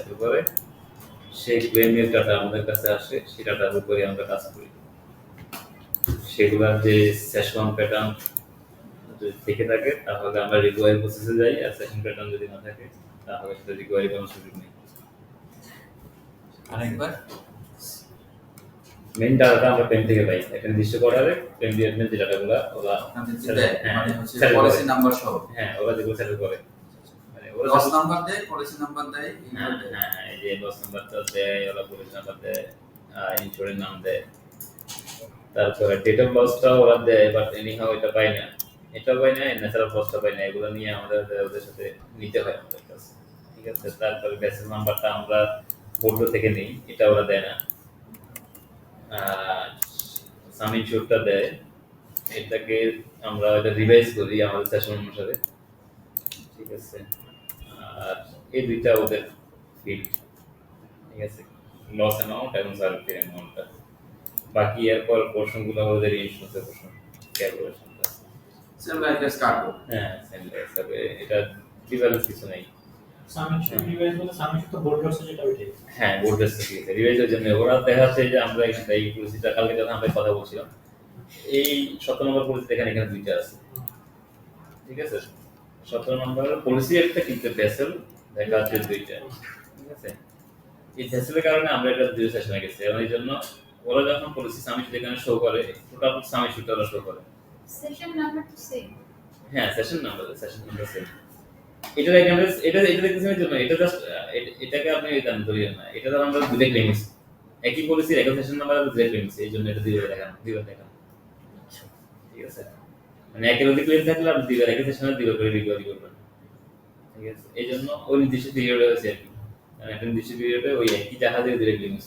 এরপরে সেই ক্লেমের ডাটা আমাদের কাছে আসে, সেই ডাটার উপরে আমরা কাজ করি। সেগুলোর যে সেশন প্যাটার্ন যদি থেকে থাকে তাহলে আমরা রিকোয়ারি প্রসেসে যাই, আর সেশন প্যাটার্ন যদি না থাকে তাহলে সেটা রিকোয়ারি কোনো সুযোগ নেই। আরেকবার মেইন ডাটাটা আমরা ক্লেম থেকে পাই, একটা নির্দিষ্ট অর্ডারে ক্লেম ডিপার্টমেন্ট যে ডাটাগুলো ওরা মানে হচ্ছে পলিসি নাম্বার সহ, হ্যাঁ ওরা যেগুলো সেটেল করে, মানে ওরা লস নাম্বার দেয়, পলিসি নাম্বার দেয়, হ্যাঁ এই যে লস নাম্বারটা দেয়, ওরা পলিসি নাম্বার দেয়, ইন্স্যুরেন্স নাম দেয়, তারপরে ডেট অফ লসটা ওরা দেয়, বাট এনিহাউ এটা পাই না, এটা পাই না, ন্যাচারাল লসটা পাই না, এগুলো নিয়ে আমাদের ওদের সাথে নিতে হয় আমাদের কাছে, ঠিক আছে। তারপরে বেসিস নাম্বারটা আমরা বোর্ড থেকে নিই, এটা ওরা দেয় না। সাম ইনস্যুরটা দেয়, এটাকে আমরা এটা রিভাইজ করি আমাদের সেশন অনুসারে, ঠিক আছে। আর এই দুইটা ওদের ফিল্ড, ঠিক আছে, লস অ্যামাউন্ট এবং সার্ভিস অ্যামাউন্টটা। বাকি এরপর পোর্শনগুলো ওদের ইন্স্যুরেন্সের পোর্শন, ক্যালকুলেশনটা সেম লাইক এস কার্গো। হ্যাঁ সেম হিসাবে, এটা ডিফারেন্স কিছু নেই। সামিশন রিভাইজ বলে সামিশন তো বোর্ড রয়েছে যেটা ওইটাই। হ্যাঁ বোর্ড রেস্ট ঠিক আছে, রিভাইজের জন্য ওরা দেখাচ্ছে যে আমরা এখানে এই পলিসিটা কালকে যখন আমরা কথা বলছিলাম, এই 17 নম্বর পলিসি এখানে দুইটা আছে, ঠিক আছে। 17 নম্বর পলিসি একটা, কিন্তু ভেসেল দেখা যাচ্ছে দুইটা, ঠিক আছে। এই ভেসেলের কারণে আমরা এটা দুই সেশনে গেছি, এবং এই জন্য ওরা যখন পলিসি সামিট যেখানে শো করে, টোটাল সামিট শুটাররা শো করে, সেশন নাম্বার তো সেম। হ্যাঁ সেশন নাম্বার সেম। এটা এখানে এটা দেখতেছেন জন্য এটা জাস্ট এটাকে আপনি জানেন ধরিয়ে না, এটা তো আমরা দুটো ক্লেমস একই পলিসি একই সেশন নাম্বার আর দুটো ক্লেমস, এই জন্য এটা দুইবার দেখান, ঠিক আছে। মানে একের অধিক ক্লেম থাকলে আপনি দুইবার একই সেশনে দুইবার করে রিকভারি করবেন, ঠিক আছে। এই জন্য ওই নির্দিষ্ট পিরিয়ডে হচ্ছে আর কি, মানে একটা নির্দিষ্ট পিরিয়ডে ওই একই জাহাজে দুটো ক্লেমস,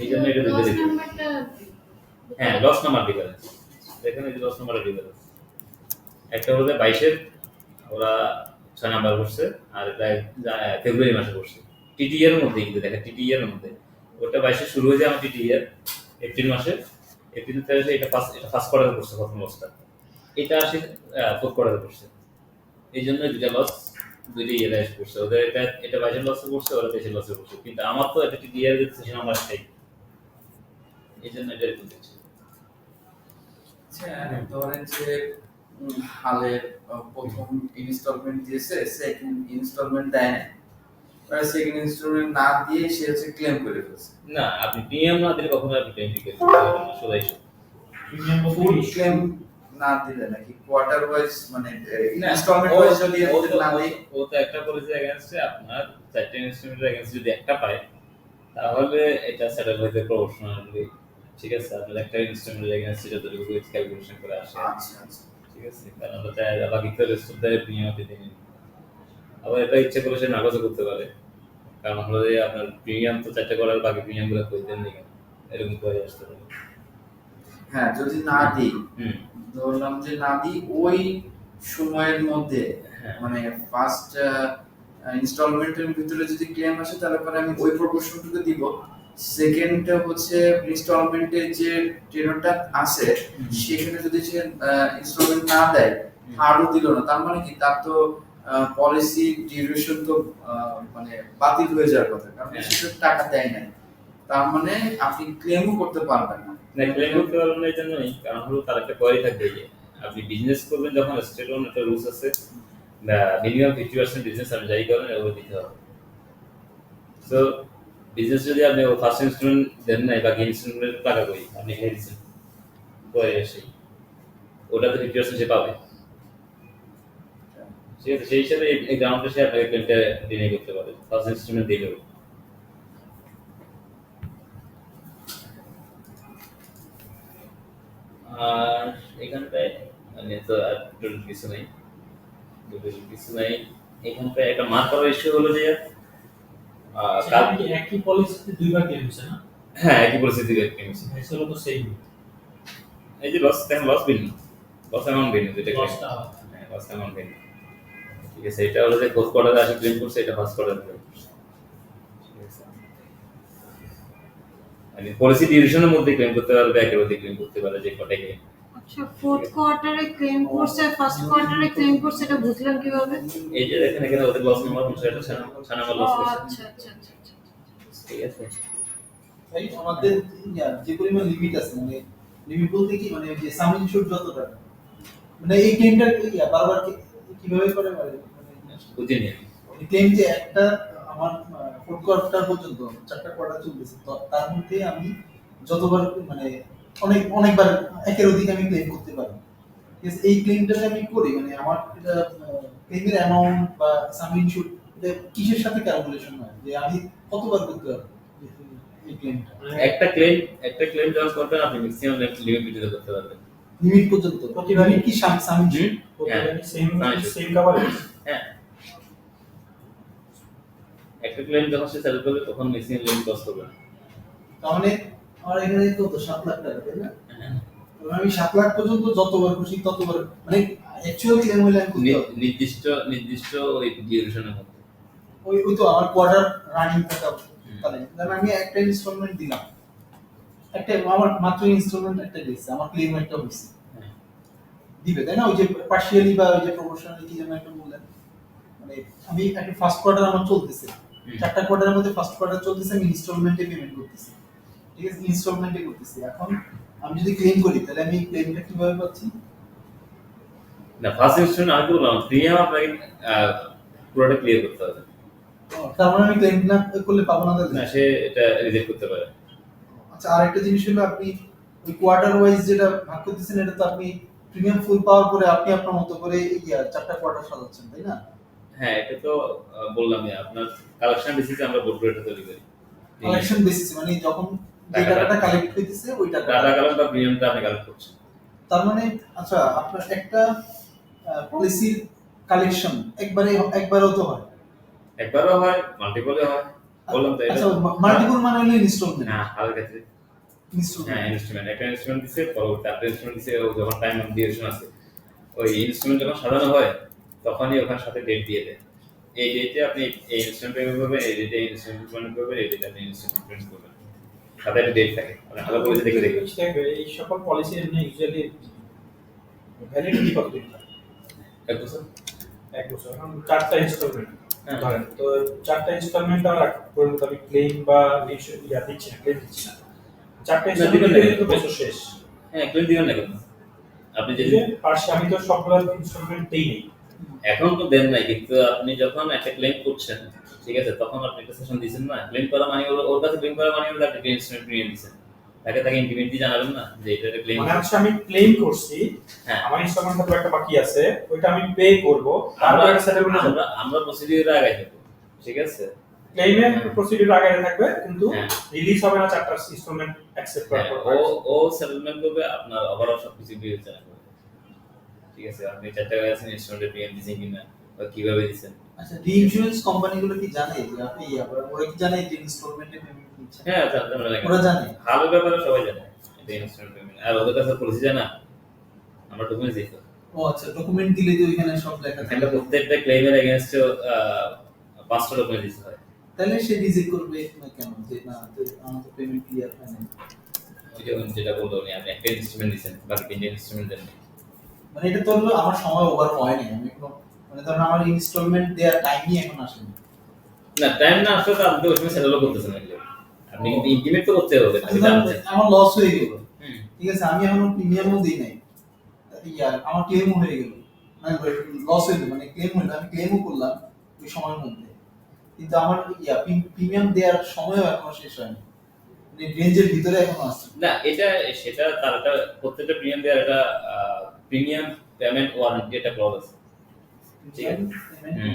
এই জন্য এটা দুটো লস দেখবেন। নাম্বারটা হ্যাঁ লস নাম্বার ডিফারেন্স দেখেন, এই যে লস নাম্বারের ডিফারেন্স, একটা হলো 22-এর ওরা 6 নাম্বার করছে, আর এটা ফেব্রুয়ারি মাসে করছে, টিটি এর মধ্যে, কিন্তু দেখেন টিটি এর মধ্যে ওটা 22-এ শুরু হয়ে যায়, আমার টিটি এর এপ্রিল মাসে, এপ্রিল থেকে এটা ফার্স্ট কোয়ার্টারে করছে প্রথম লসটা, এটা আসে ফোর্থ কোয়ার্টারে করছে, এই জন্য দুইটা লস দুইটা ইয়েতে এসে করছে, ওদের এটা 22-এর লসে করছে, ওরা 23-এর লসে করছে, কিন্তু আমার তো এটা টিটি এর সেশন নাম্বার একটাই, এই জন্য এটা এরকম দেখছি। আচ্ছা ধরেন যে হালের প্রথম ইনস্টলমেন্ট দিয়েছে, সেকেন্ড ইনস্টলমেন্ট দেয় না, আর সেকেন্ড ইনস্টলমেন্ট না দিয়ে সে হচ্ছে ক্লেম করে ফেলছে। না আপনি প্রিমিয়াম না দিলে কখনো আপনি ক্লেম দিতে পারবেন না, সোজাই প্রিমিয়াম ফুল বলতে ক্লেম না দিলে নাকি কোয়ার্টার ওয়াইজ, মানে ইনস্টলমেন্ট ওয়াইজ যদি আমাদের না দেই, ও তো একটা পলিসি এগেইনস্টে আপনার চারটে ইনস্ট্রুমেন্টের এগেইনস্টে যদি একটা পায় তাহলে এটা সেটেল হইতে প্রপোর্শনালি, ঠিক আছে। আপনার একটা ইনস্ট্রুমেন্টের এগেইনস্টে যতটুকু উইথ ক্যালকুলেশন করে আসে, আচ্ছা আচ্ছা ঠিক আছে, কারণ ওটা বাকি তো রেস্ট অফ দ্য প্রিমিয়াম দিতে নেই, আবার এটা ইচ্ছে করে সে নাকচও করতে পারে, কারণ হলো যে আপনার প্রিমিয়াম তো চারটে করার বাকি প্রিমিয়াম গুলো করে দেন কেন, এরকম করে আসতে পারে। হ্যাঁ যদি না দিই, হুম ধরলাম যে না দিই ওই সময়ের মধ্যে, হ্যাঁ মানে ফার্স্ট ইনস্টলমেন্টের ভিতরে যদি ক্লেম আসে তাহলে পরে আমি ওই প্রপোর্শনটুকু দিব, সেকেন্ডটা হচ্ছে ইনস্টলমেন্টের যে টেনরটা আছে সেখানে যদি সে ইনস্টলমেন্ট না দেয়, আরো দিল না, তার মানে কি তার তো পলিসি ডিউরেশন তো মানে বাতিল হয়ে যাওয়ার কথা, কারণ সে টাকা দেয় নাই, তার মানে আপনি ক্লেমও করতে পারবেন না। না ক্লেম করতে পারবেন না, এই জন্যই কারণ হলো তার একটা কোয়ারি থাকবে যে আপনি বিজনেস করবেন যখন স্টেট লোন একটা রুলস আছে, মিনিমাম 50% বিজনেস আপনি যাই করেন ওগুলো দিতে হবে। সো বিজনেস যদি আপনি ফার্স্ট ইনস্টলমেন্ট দেন নাই, বাকি ইনস্টলমেন্টের টাকা কই আপনি খেয়ে দিচ্ছেন পরে এসে, ওটা তো 50% সে পাবে, ঠিক আছে। সেই হিসাবে এই গ্রাউন্ডে সে আপনাকে ক্লেমটা ডিনাই করতে পারে ফার্স্ট ইনস্টলমেন্ট দিলেও। আর এখানটায় মানে তো আর টোটাল কিছু নাই, এখানটায় একটা মার্ক করার ইস্যু হলো যে একই পলিসিতে দুইবার ক্লেম হচ্ছে না? হ্যাঁ একই পরিস্থিতি ক্লেমস, এসলো তো সেম। এই যে লস দেখেন লস ভিন্ন, লস অ্যামাউন্ট ভিন্ন, যেটা লসটা হ্যাঁ লস অ্যামাউন্ট ভিন্ন, ঠিক আছে। এটা হলো যে ফোর্থ কোয়ার্টারে আসে ক্লেম করছে, এটা ফার্স্ট কোয়ার্টারে ক্লেম করছে, ঠিক আছে। মানে পলিসি ডিউরেশনের মধ্যে ক্লেম করতে পারবে, একের মধ্যে ক্লেম করতে পারে, যে কটাই ক্লেম, আচ্ছা, ফোর্থ কোয়ার্টারে ক্লেম করছে, ফার্স্ট কোয়ার্টারে ক্লেম করছে, এটা বুঝলাম কিভাবে? এই যে দেখেন এখানে ওদের লস নাম্বার 59 নাম্বার ও লস করছে, আচ্ছা আচ্ছা আচ্ছা আচ্ছা। ঠিক আছে। তাই আমাদের যে পরিমাণ লিমিট আছে, মানে লিমিট বলতে কি, মানে যে সামিং শুট যতটা, মানে এই ক্লেমটা বারবার কিভাবে করে, মানে বুঝিনি। ক্লেম যে একটা আমার ফোর্থ কোয়ার্টার পর্যন্ত 4টা কোয়ার্টার চলতেছে, তো তার মধ্যে আমি যতবার মানে অনেকবার একের অধিক আমি ক্লেম করতে পারি। ঠিক আছে, এই ক্লেমটা যে আমি করি, মানে আমার এটা ক্লেমের অ্যামাউন্ট বা সামিং শুট এটা কিসের সাথে ক্যালকুলেশন হয়, যে আমি কতবার করতে পারবো এই ক্লেমটা? একটা ক্লেম যখন করবেন আপনি ম্যাক্সিমাম লিমিট ভিত্তিতে করতে পারবেন। লিমিট পর্যন্ত প্রতিবারই লিমিট কি সামিং শুট? Same coverage. হ্যাঁ, একটা ক্লেম যখন সে সেল করবে তখন ম্যাক্সিমাম লিমিট লস করবে না। তার মানে আমার এখানে কত 7 লাখ টাকা, তাই না? হ্যাঁ। তো আমি 7 লাখ পর্যন্ত যতবার খুশি ততবার, মানে অ্যাকচুয়াল ক্লেম হলে আমি করতে পারবো। নির্দিষ্ট ওই ডিউরেশনের মধ্যে। ওই তো আমার কোয়ার্টার রানিং থাকা, তাহলে ধরেন আমি একটা ইনস্টলমেন্ট দিলাম, একটা আমার মাত্র ইনস্টলমেন্ট একটা দিয়েছে, আমার ক্লেম একটা হয়েছে, হ্যাঁ। দিবে তাই না? ওই যে পার্শিয়ালি বা ওই যে প্রপোর্শনালি কি যেন একটা বললেন, মানে আমি একটা ফার্স্ট কোয়ার্টার আমার চলতেছে, 4টা কোয়ার্টারের মধ্যে ফার্স্ট কোয়ার্টার চলতেছে, আমি ইনস্টলমেন্টে পেমেন্ট করতেছি, ঠিক আছে, ইনস্টলমেন্টে করতেছি। এখন আমি যদি ক্লেম করি তাহলে আমি ক্লেমটা কিভাবে পাচ্ছি? না, ফার্স্ট ইনস্টলমেন্ট আমি বললাম প্রিমিয়াম আপনাকে পুরোটা ক্লিয়ার করতে হবে। তার মানে আমি ক্লেম না করলে পাবো না তাহলে? না, সে এটা রিজেক্ট করতে পারে। আচ্ছা, আরেকটা জিনিস হলো আপনি ওই কোয়ার্টার ওয়াইজ যেটা ভাগ করতেছেন, এটা তো আপনি প্রিমিয়াম ফুল পাওয়ার পরে আপনি আপনার মতো করে 4টা কোয়ার্টার সাজাচ্ছেন, তাই না? হ্যাঁ, এটা তো বললামই আপনার কালেকশন বেসিসে আমরা বোর্ড রেটটা তৈরি করি। কালেকশন বেসিস, মানে যখন যে টাকাটা কালেক্ট হইতেছে ওই টাকা ডাটা কালেক্ট বা প্রিমিয়ামটা আপনি কালেক্ট করছেন। তার মানে আচ্ছা, আপনার একটা পলিসির কালেকশন একবারেও তো হয়, একবারও হয়, মাল্টিপলও হয়। বললাম তো এটা। আচ্ছা, মাল্টিপল মানে হলো ইনস্টলমেন্ট। হ্যাঁ, হাল ক্ষেত্রে হ্যাঁ, ইনস্টলমেন্ট ইনস্ট্রুমেন্ট একটা ইনস্ট্রুমেন্ট দিছে, পরবর্তী একটা ইনস্ট্রুমেন্ট দিছে, ও যখন টাইম অফ ডিউরেশন আছে ওই ইনস্ট্রুমেন্ট যখন সাজানো হয় তখনই ওখানে সাথে ডেট দিয়ে দেয়। এই ডেটে আপনি এই ইনস্ট্রুমেন্ট পেমেন্ট করবেন, এই ডেটে ইনস্ট্রুমেন্ট পেমেন্ট করবেন, এই ডেটে আপনি ইনস্ট্রুমেন্ট পেমেন্ট করবেন। সাথে একটা ডেট থাকে, মানে ভালো করে দেখে দেখবেন। এই সকল পলিসি এমনি ইউজুয়ালি ভ্যালিডিটি কতদিন থাকে? 1 বছর। 1 বছর। এখন 4টা ইনস্টলমেন্ট হ্যাঁ। ধরেন, তো 4টা ইনস্টলমেন্ট আর পর্যন্ত আমি ক্লেম বা দিচ্ছি না, ক্লেম দিচ্ছি না। 4টা দিবেন না। ইনস্টলমেন্ট তো বছর শেষ। হ্যাঁ, ক্লেম দিবেন না কেন? আপনি এই যদি যে পার্শ্বে আমি তো সবগুলো ইনস্টলমেন্ট দেই নেই। এখন তো দেন নাই, কিন্তু আপনি যখন একটা ক্লেম করছেন, ঠিক আছে, তখন আপনি একটা সেশন দিবেন না। ক্লেম করা মানে ওর কাছে ক্লেম করা মানে হলো আপনি ইনস্ট্রুমেন্ট প্রিমিয়াম দিবেন। তাকে ইন্টিমেটলি জানাবেন না যে এটা একটা ক্লেম। মানে হচ্ছে আমি ক্লেম করছি, হ্যাঁ, আমার ইনস্টলমেন্ট তো একটা বাকি আছে, ওইটা আমি পে করব, তারপর একটা সেটেলমেন্ট হবে। আমরা প্রসিডিউরে আগাই যাবো, ঠিক আছে। ক্লেমের প্রসিডিউর আগে থাকবে, কিন্তু হ্যাঁ। রিলিজ হবে না 4টা ইনস্টলমেন্ট অ্যাকসেপ্ট করার পর। ও সেটেলমেন্ট করবে আপনার ওভারঅল সবকিছু বিবেচনা করবে, ঠিক আছে। আপনি 4টা আছেন ইনস্ট্রুমেন্ট প্রিমিয়াম দিয়েছেন কিনা বা কিভাবে দিয়েছেন। আচ্ছা, রিইনস্যুরেন্স কোম্পানিগুলো কি জানে যে আপনি ওরা কি জানে যে ইনস্টলমেন্টে পেমেন্ট নিচ্ছেন? হ্যাঁ, ওরা জানে। ভালো ব্যাপারে সবাই জানে এটা ইনস্ট্রুমেন্ট পেমেন্ট। আর ওদের কাছে পলিসি জানা, আমরা ডকুমেন্টস দিই তো। ও আচ্ছা, ডকুমেন্ট দিলে তো ওখানে সব লেখা থাকে, একটা প্রত্যেকটা ক্লেমের এগেইনস্টে 5টা ডকুমেন্ট দিতে হয়। তাহলে সে রিজেক্ট করবে না কেন, যে না আমার তো পেমেন্ট ক্লিয়ার হয় না? ওই যেটা বললো উনি, আপনি একটা ইনস্ট্রুমেন্ট দিচ্ছেন, বাকি 3টে ইনস্ট্রুমেন্ট দেন। মানে এটা তো হলো আমার সময় ওভার হয়নি, আমি কোনো, মানে ধরুন আমার ইনস্টলমেন্ট দেওয়ার টাইমই এখন আসেনি। না, টাইম না আসলে তো আপনি ওই সময় সেটেলও করতেছেন না, আপনি কিন্তু ইন্টিমেট তো করতে হবে। আচ্ছা, ধরুন আমার লস হয়ে গেল, হুম। ঠিক আছে, আমি এখন প্রিমিয়ামও দিই নাই, আমার ক্লেমও হয়ে গেল, মানে লস হয়ে গেল, মানে ক্লেম হলো, আমি ক্লেমও করলাম ওই সময়ের মধ্যে, কিন্তু আমার প্রিমিয়াম দেওয়ার সময়ও এখনো শেষ হয়নি, মানে রেঞ্জের ভিতরে এখনো আছে। না, এটা সেটা তার একটা প্রত্যেকটা প্রিমিয়াম দেওয়ার একটা প্রিমিয়াম পেমেন্ট ওয়ারেন্টি একটা ক্লজ আছে। ঠিক আছে,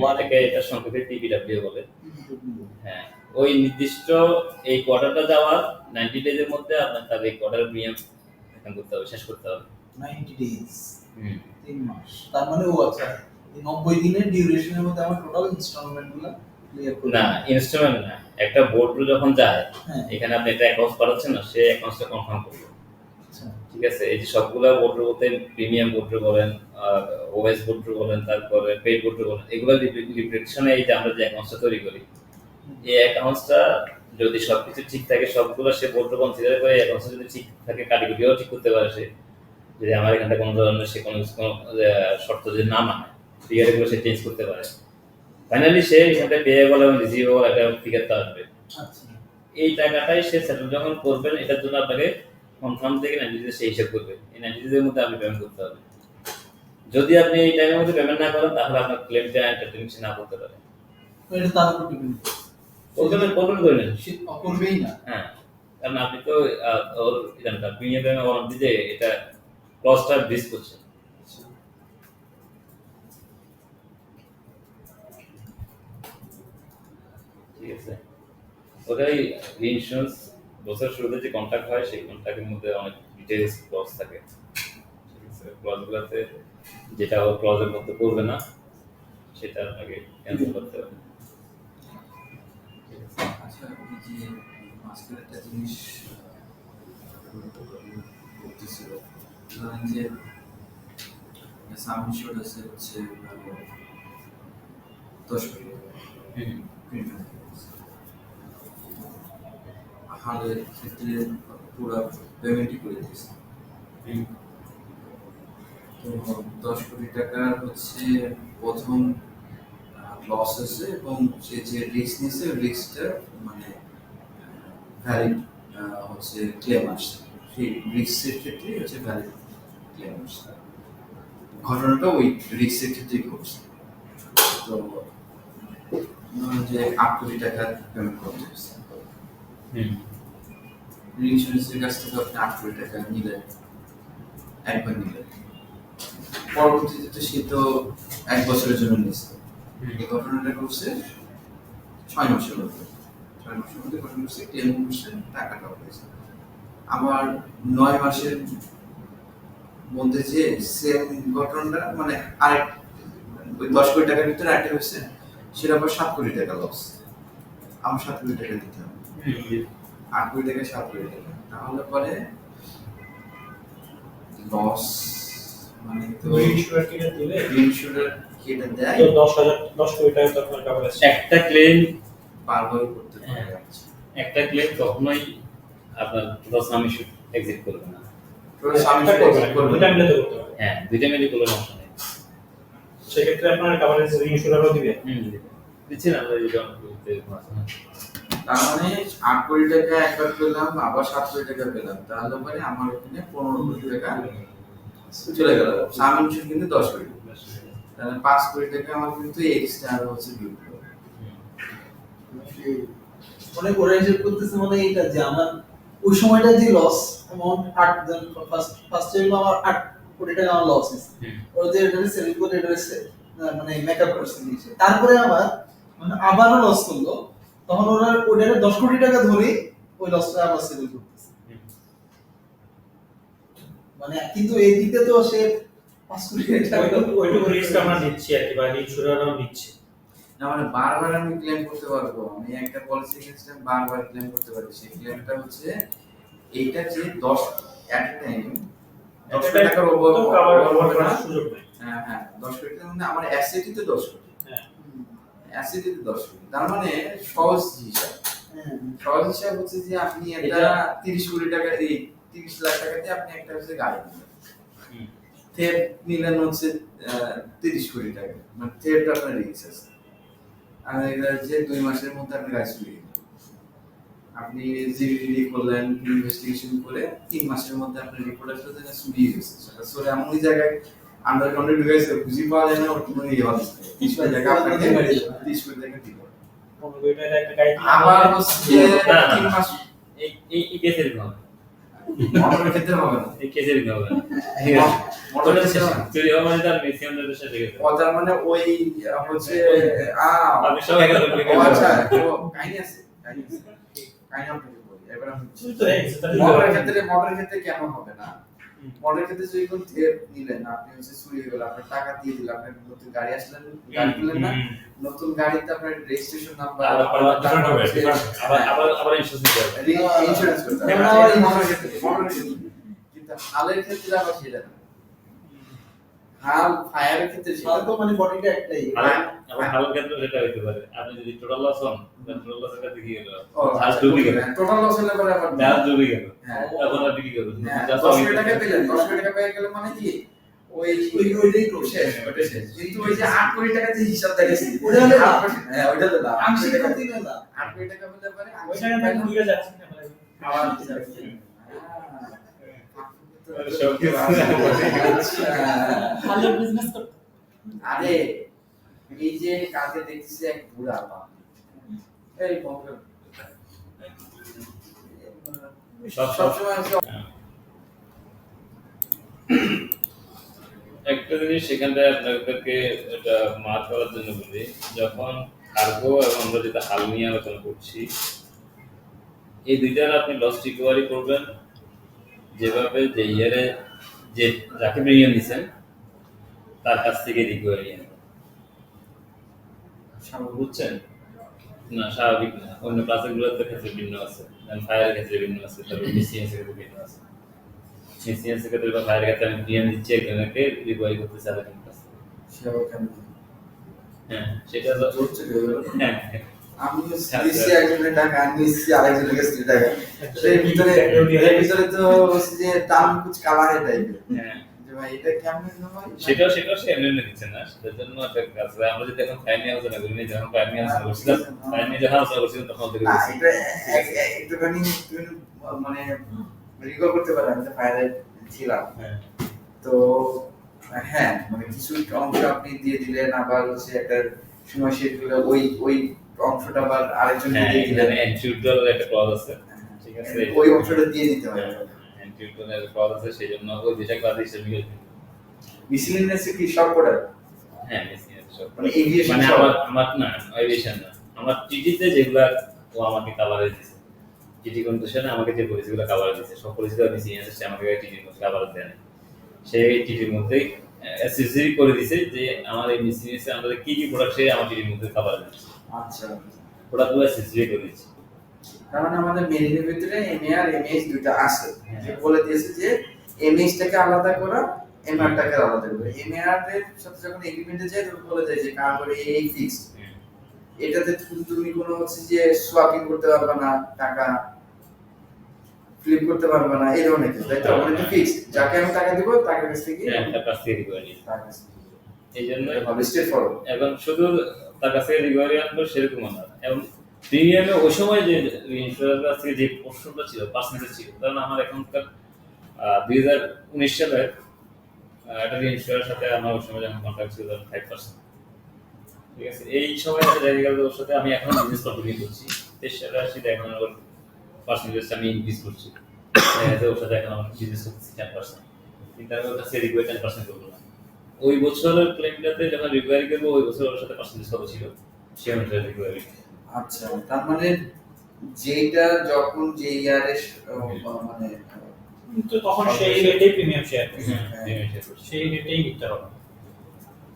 ওয়ারেন্টি এটা সংক্ষেপে পিপিডব্লিউ বলে। হ্যাঁ, ওই নির্দিষ্ট এই কোয়ার্টারটা যাওয়ার 90 ডেজের মধ্যে আপনার তার এই কোয়ার্টার প্রিমিয়াম এখন করতে হবে, শেষ করতে হবে। 90 ডেজ, 3 মাস, তার মানে ও আচ্ছা, এই 90 দিনের ডিউরেশনের মধ্যে আমার টোটাল ইনস্টলমেন্টগুলো ক্লিয়ার করতে না, ইনস্ট্রুমেন্ট না, একটা বোর্ড যখন যায় হ্যাঁ। এখানে আপনি একটা অ্যাকাউন্ট পাঠাচ্ছেন না, সে অ্যাকাউন্টটা কনফার্ম করবে। আচ্ছা, ঠিক আছে, এই যে সবগুলা বোর্ড বলতে প্রিমিয়াম বোর্ড বলেন, ওএস বোর্ড বলেন, তারপরে পেড বোর্ড বলেন, এগুলো রিপ্রেজেন্টেশনে এই যে আমরা যে অ্যাকাউন্টটা তৈরি করি, এই অ্যাকাউন্টটা যদি সবকিছু ঠিক থাকে, সবগুলো সে বোর্ড কনসিডার করে অ্যাকাউন্টটা যদি ঠিক থাকে, ক্যাটাগরিও ঠিক করতে পারে, সে যদি আমার এখানটা কোনো ধরনের সে কোনো শর্ত যদি না মানে ফিগারগুলো সে চেঞ্জ করতে পারে, ফাইনালি সে এখানটা পেয়েবল এবং রিসিভেবল একটা ফিগার তো আসবে। আচ্ছা এই টাকাটাই সে সেটেল যখন করবেন এটার জন্য আপনাকে কনফার্ম থেকে 90 ডেজ সে হিসাব করবে, এই 90 ডেজের মধ্যে আপনি পেমেন্ট করতে হবে। যদি আপনি এই টাইমের মধ্যে পেমেন্ট না করেন তাহলে আপনার ক্লেমটা এন্টারটেইন না করতে পারে। এটা তার উপর ডিপেন্ড করবেন করে নেন। সে করবেই না। হ্যাঁ, কারণ আপনি তো ওর জানটা প্রিমিয়াম পেমেন্ট ওয়ারেন্ট দিতে এটা ক্লজটা ব্রিজ করছে। ঠিক আছে, ওটাই ইন্স্যুরেন্স বছর শুরুতে যে কন্ট্রাক্ট হয় সেই কন্ট্রাক্টের মধ্যে অনেক ডিটেইলস ক্লজ থাকে। ঠিক আছে, ক্লজগুলোতে যেটা ও ক্লজের মধ্যে করবে না সেটা আপনাকে ক্যান্সেল করতে হবে। আচ্ছা, এই যে আজকের একটা জিনিস করতেছিল, ধরেন যে সাবমিশন আছে হচ্ছে 10 কোটি প্রিমিয়াম, হালের ক্ষেত্রে পুরো পেমেন্টই করে দিয়েছে। তো 10 কোটি টাকার হচ্ছে প্রথম লস হয়েছে এবং সে যে রিস্ক নিয়েছে ওই রিস্কটা মানে ভ্যালিড হচ্ছে ক্লেম আসছে, সেই রিস্কের ক্ষেত্রে হচ্ছে ভ্যালিড ক্লেম আসছে। ঘটনাটা ওই রিস্কের ক্ষেত্রেই ঘটছে। তো ধরুন যে 8 কোটি টাকা পেমেন্ট করতে হচ্ছে, ইন্স্যুরেন্সের কাছ থেকে আপনি 8 কোটি টাকা নিলেন, একবার নিলেন, পরবর্তীতে সে তো 1 বছরের জন্য নিয়েছে। এই ঘটনাটা করছে 6 মাসের মধ্যে, 6 মাসের মধ্যে ঘটনা করছে, ক্লেম করছে, টাকাটা হয়েছে। আবার 9 মাসের মধ্যে যে সেম ঘটনাটা মানে আরেক ওই 10 কোটি টাকার ভিতরে আরেকটা হয়েছে, সেটা আবার 7 কোটি টাকা লস, আমার 7 কোটি টাকা দিতে হবে, 8 কোটি টাকা 7 কোটি টাকা, তাহলে পরে লস মানে তো ইন্স্যুরেন্স কিনে দিলে ইন্স্যুরেন্স কেটে দেয়, তো 10 কোটি টাকা তো আপনার কভারেজ। একটা ক্লেম বারবার করতে পারে। একটা ক্লেম কখনোই আপনার টোটাল সাবমিশন এক্সিট করবে না। একটা করবে না, দুইটা মিলে তো করতে হবে। হ্যাঁ, দুইটা মিলে কোনো সমস্যা নেই। সেক্ষেত্রে আপনার কভারেজ ইন্স্যুরেন্সও দিবে। দিচ্ছি না আমরা এই জন্য তার মানে 8 কোটি টাকা একবার পেলাম, আবার 7 কোটি টাকা পেলাম, তাহলে পরে আমার ওখানে 15 কোটি টাকা চলে গেল। সাবমিশন কিন্তু 10 কোটি, তাহলে 5 কোটি টাকা আমার কিন্তু এক্সট্রা আর হচ্ছে ডিউ করবে। মানে ওরা হিসেব করতেছে মানে এটা যে আমার ওই সময়টা যে লস অ্যামাউন্ট 8 জন ফার্স্ট টাইম আমার 8 কোটি টাকা আমার লস হয়েছে, ওরা যে এটা সেল করে এটা মানে মেকআপ করছে নিচে, তারপরে আবার মানে আবারও লস করলো, তখন ওরা ওটারে 10 কোটি টাকা ধরে ওই লসটা আবার সেল করতেছে। মানে কিন্তু এই দিকে তো সে 5 কোটি টাকা ওইটুকু রিস্ক আমরা নিচ্ছি আর কি, বা ইন্স্যুরারও নিচ্ছে। না মানে বারবার আমি ক্লেম করতে পারবো, আমি একটা পলিসি সিস্টেম বারবার ক্লেম করতে পারি। সেই ক্লেমটা হচ্ছে এইটা যে 10 এট এ টাইম 10 কোটি টাকার ওভার কভার করার সুযোগ নেই। হ্যাঁ হ্যাঁ 10 কোটি টাকা মানে আমার অ্যাসেটই তো 10 কোটি, হ্যাঁ অ্যাসেটই তো 10 কোটি, তার মানে সহজ হিসাব, সহজ হিসাব হচ্ছে যে আপনি একটা 30 কোটি টাকা এই 30 লাখ টাকা দিয়ে আপনি একটা হচ্ছে গাড়ি নিলেন, থেপ নিলেন হচ্ছে 30 কোটি টাকা, মানে থেপটা আপনার রিস্ক আছে। আর এটা যে 2 মাসের মধ্যে আপনি গাড়ি চুরি গেল, আপনি জিডিডি করলেন, ইনভেস্টিগেশন করে 3 মাসের মধ্যে আপনার রিপোর্ট আসলে যে চুরি গেছে, সেটা চোরে এমনই জায়গায় আন্ডারগ্রাউন্ডে ঢুকেছে খুঁজে পাওয়া যায় না, ওর কোনো ইয়ে হবে 30 কোটি টাকা আপনাকে 30 কোটি টাকা দিল। 15 কোটি টাকা একটা গাড়ি কিনে আবার হচ্ছে 3 মাস এই কেসের হবে মোটরের ক্ষেত্রে হবে না, এই কেসের হবে না। মোটরের ক্ষেত্রে হবে না। চুরি হওয়া মানে তার ম্যাক্সিমাম রেটের সাথে গেছে। তার মানে ওই হচ্ছে আপনি সবাই গেল ও আচ্ছা, তো কাহিনী আছে, কাহিনী আপনাকে বলি। এবার আমি চুরি তো হয়ে গেছে, তাহলে মোটরের ক্ষেত্রে কেন হবে না? মোটরের ক্ষেত্রে যদি কোন থেপ নিলেন, আপনি হচ্ছে চুরি হয়ে গেল, আপনার টাকা দিয়ে দিলেন, আপনার নতুন গাড়ি আসলেন, গাড়ি কিনলেন না, নতুন গাড়িতে আপনার রেজিস্ট্রেশন নাম্বার আবার ইন্স্যুরেন্স দিতে হবে। ইন্স্যুরেন্স করতে হবে। হ্যাঁ, মোটরের ক্ষেত্রে কিন্তু হালের ক্ষেত্রে আবার সেটা না, হাল ফায়ারের ক্ষেত্রে সেটা তাহলে তো মানে বডিটা একটাই। এখন হালের ক্ষেত্রে সেটা হইতে পারে, আপনি যদি টোটাল লস হন, টোটাল লসের ক্ষেত্রে কি হলো, ও জাহাজ ডুবে গেল, টোটাল লস হলে পরে আবার জাহাজ ডুবে গেল, হ্যাঁ তখন আর কি করবেন? হ্যাঁ, জাস্ট 10 কোটি টাকা পেলেন, 10 কোটি টাকা পেয়ে গেলে মানে কি ওইটাই তো শেষ, ওইটাই শেষ। কিন্তু ওই যে 8 কোটি টাকা যে হিসাব দেখাইছি ওটা হলে লাভ। হ্যাঁ ওইটা তো লাভ। 8 আংশিক কোটি টাকা ক্ষতি না না। 8 কোটি টাকা পেলে পরে ওই জায়গায় আমি ঘুরে যাচ্ছি না ভাই। আবার সব কিছু। আচ্ছা। ভালো বিজনেস করতে আরে এই যে কালকে দেখতেছি এক বুড়া বাপ, এই বঙ্গের সবসময় একটা জিনিস সেখানটা আপনাদেরকে এটা মার্ক করার জন্য বলি, যখন কার্গো এবং আমরা যেটা হাল নিয়ে আলোচনা করছি, এই দুইটার আপনি লস রিকভারি করবেন যেভাবে যে ইয়ারে যে যাকে প্রিমিয়াম দিচ্ছেন তার কাছ থেকে রিকভারি বুঝছেন না? স্বাভাবিক না, অন্য ক্লাসের ক্ষেত্রে ভিন্ন আছে, ফায়ারের ক্ষেত্রে ভিন্ন আছে, তারপর মিসিএস এর ক্ষেত্রে ভিন্ন আছে। মিসিএস এর ক্ষেত্রে বা ফায়ারের ক্ষেত্রে আমি প্রিমিয়াম দিচ্ছি একজনকে, রিকভারি করতে চাই আরেকজনের কাছে। হ্যাঁ সেটা তো হচ্ছে কি হলো? হ্যাঁ আমি দিচ্ছি একজনের টাকা, আমি দিচ্ছি আরেকজনের কাছে টাকা, এর ভিতরে তো হচ্ছে যে দাম কুছ কালা है টাইপের। হ্যাঁ যে ভাই এটা কেমন হলো ভাই? সেটাও সে এমনি দিচ্ছে না, সেটার জন্য একটা কাজ আছে। আমরা যদি এখন ফাইন নিয়ে আলোচনা করি, যখন ফাইন নিয়ে আলোচনা করছিলাম, ফাইন নিয়ে যখন আলোচনা করছিলাম তখন থেকে না বলছি। এটা একটুখানি তুমি মানে রিকল করতে পারো, আমি তো ফায়ারে ছিলাম। হ্যাঁ তো হ্যাঁ মানে কিছু অংশ আপনি দিয়ে দিলেন, আবার হচ্ছে একটা সময় শেষ হলে ওই অংশটা আবার আরেকজনকে হ্যাঁ, দিয়ে দিলেন, এখানে এন্ট্রিউটাল একটা ক্লজ আছে, ঠিক আছে? ওই অংশটা দিয়ে দিতে হয়। এন্ট্রিউটাল ক্লজ আছে, সেজন্য ওই দুইটা ক্লাস হিসেবে নিয়ে মিসলিনিয়াস কি সব কোডার হ্যাঁ মিসিএস সব মানে এভিয়েশন মানে সব আমার না এভিয়েশন না, আমার টিটিতে যেগুলা ও আমাকে কভারেজ দিছে, টিটি কন্ডিশনে আমাকে যে পলিসিগুলো কভারেজ দিছে, সব পলিসি আমি সিএস সে আমাকে টিটির মধ্যে কভারেজ দেয় না। সেই টিটির মধ্যেই অ্যাসেসরি করে দিছে যে আমার এই মিসিএস এ আমাদের কি কি প্রোডাক্ট সে আমার টিটির মধ্যে কভারেজ দিছে, আচ্ছা। প্রোডাক্টগুলো অ্যাসেসরি করে দিছে। তার মানে আমাদের মেরিনের ভিতরে এমএ আর এমএইচ দুইটা আছে, যে বলে দিয়েছে যে এমএইচ টাকে আলাদা করা, এমআর টাকে আলাদা করা। এমআর এর সাথে যখন এগ্রিমেন্টে যায় তখন বলে দেয় যে কার করে এই ফিক্সড, এটাতে তুমি কোনো হচ্ছে যে সোয়াপিং করতে পারবে না, টাকা ফ্লিপ করতে পারবে না, এই ধরনের কিছু, তাই তো? মানে তো ফিক্সড, যাকে আমি টাকা দিব তার কাছ থেকে হ্যাঁ তার কাছ থেকে রিকভারি, তার কাছ থেকে। এই জন্য এটা ভালো স্ট্রেট ফরওয়ার্ড। এখন শুধু তার কাছ থেকে রিকভারি আনবো সেরকম না। এবং প্রিমিয়ামে ওই সময় যে ইন্স্যুরেন্স কাছ থেকে যে পোর্শনটা ছিল, পার্সেন্টেজ ছিল, কারণ আমার এখনকার 2019 সালের একটা ইন্স্যুরেন্সের সাথে আমার ওই সময় যখন কন্ট্রাক্ট ছিল 5%, ঠিক আছে? এই সময় দেখা গেল ওর সাথে আমি এখন বিজনেস কন্টিনিউ করছি, 23 সালে আসি এখন ওর পার্সেন্টেজটা আমি ইনক্রিজ করছি, ওর সাথে এখন আমার বিজনেস করছি 10%, কিন্তু আমি ওর কাছে রিকভারি 10% করবো না। ওই বছরের ক্লেমটাতে যখন রিকভারি করবো, ওই বছর ওর সাথে পার্সেন্টেজ কত ছিল সে অনুসারে রিকভারি। আচ্ছা, তার মানে যেটা যখন যে ইয়ারে মানে তো তখন সেই রেটেই প্রিমিয়াম শেয়ার করছে, হ্যাঁ সেই রেটেই নিতে হবে।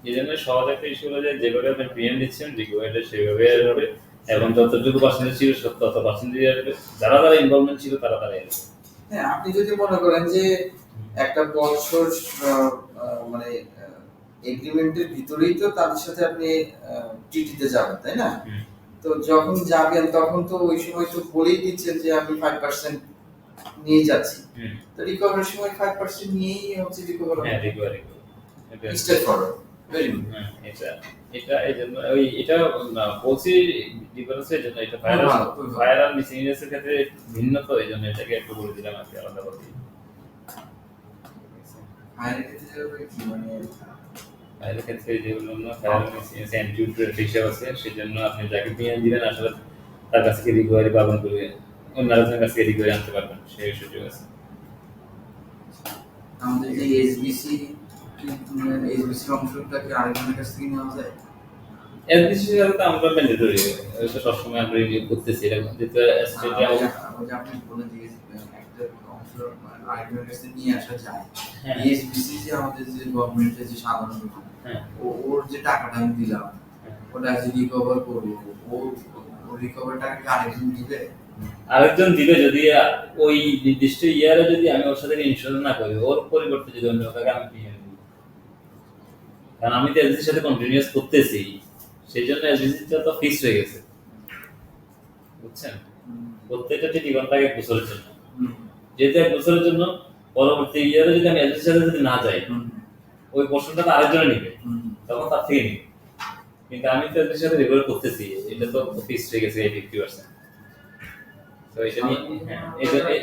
এই জন্য সহজ একটা ইস্যু হলো যে যেভাবে আপনি প্রিমিয়াম দিচ্ছেন রিকভারিটা সেভাবে আসবে, এবং যতটুকু পার্সেন্টেজ ছিল তত পার্সেন্টেজ আসবে, যারা যারা ইনভলভমেন্ট ছিল তারা তারাই আসবে। হ্যাঁ, আপনি যদি মনে করেন যে একটা বছর মানে এগ্রিমেন্টের ভিতরেই তো তাদের সাথে আপনি টিটিতে যাবেন, তাই না? তো যখন যাবেন তখন তো ওই সময় তো বলেই দিচ্ছেন যে আমি 5% নিয়ে যাচ্ছি, তো রিকভারির সময় 5% নিয়েই হচ্ছে রিকভার হ্যাঁ রিকভারি এটা স্টেপ ফরওয়ার্ড। Very good. হ্যাঁ এটা এই জন্য ওই এটা বলছি ডিফারেন্সের জন্য, এটা ফায়ার আর মিসিংয়ের ক্ষেত্রে ভিন্ন, তো এই জন্য এটাকে একটু বলে দিলাম আর কি আলাদা করে। ফায়ারের ক্ষেত্রে যেভাবে কি মানে ফায়ারের ক্ষেত্রে যেগুলো না ফায়ার মিসিংয়ের অ্যান্টিউটার ফিচার আছে, সেজন্য আপনি যাকে প্রিমিয়াম দিবেন আসলে তার কাছ থেকে রিকভারি পাবেন বলে অন্য আরেকজনের কাছ থেকে রিকভারি আনতে পারবেন, সেই সুযোগ আছে। আমাদের যে এসবিসি অংশটা কি আরেকজনের কাছ থেকে নেওয়া যায়? এসবিসি এর সাথে আমরা ম্যান্ডেটরি, এটা সব সময় আমরা রিভিউ করতেছি, এরকম যেটা স্টেটে আপনি বলে দিয়েছিলেন একটা অংশ আরেকজনের কাছ থেকে নিয়ে আসা যায়। হ্যাঁ এসবিসি যে আমাদের যে গভর্নমেন্টের যে সাধারণ হ্যাঁ ওর যে টাকাটা আমি দিলাম ওটা যে রিকভার করবো, ও রিকভার টাকা কি আরেকজন দিবে? আরেকজন দিবে যদি ওই নির্দিষ্ট ইয়ারে যদি আমি ওর সাথে ইন্স্যুরেন্স না করি, ওর পরিবর্তে যদি অন্য কাউকে আমি প্রিমিয়াম দিই। কারণ আমি তো এলজিসির সাথে কন্টিনিউয়াস করতেছি, সেই জন্য এলজিসিটা তো ফিক্স হয়ে গেছে, বুঝছেন? প্রত্যেকটা টিটি কন্ট্রাক্ট 1 বছরের জন্য, যেহেতু 1 বছরের জন্য পরবর্তী ইয়ারে যদি আমি এলজিসির সাথে যদি না যাই, ওই পোর্শনটা তো আরেকজনে নিবে, তখন তার থেকে নিবে। কিন্তু আমি তো এলজিসির সাথে রেগুলার করতেছি, এটা তো ফিক্স হয়ে গেছে 50%। তো এটা নিয়ে হ্যাঁ,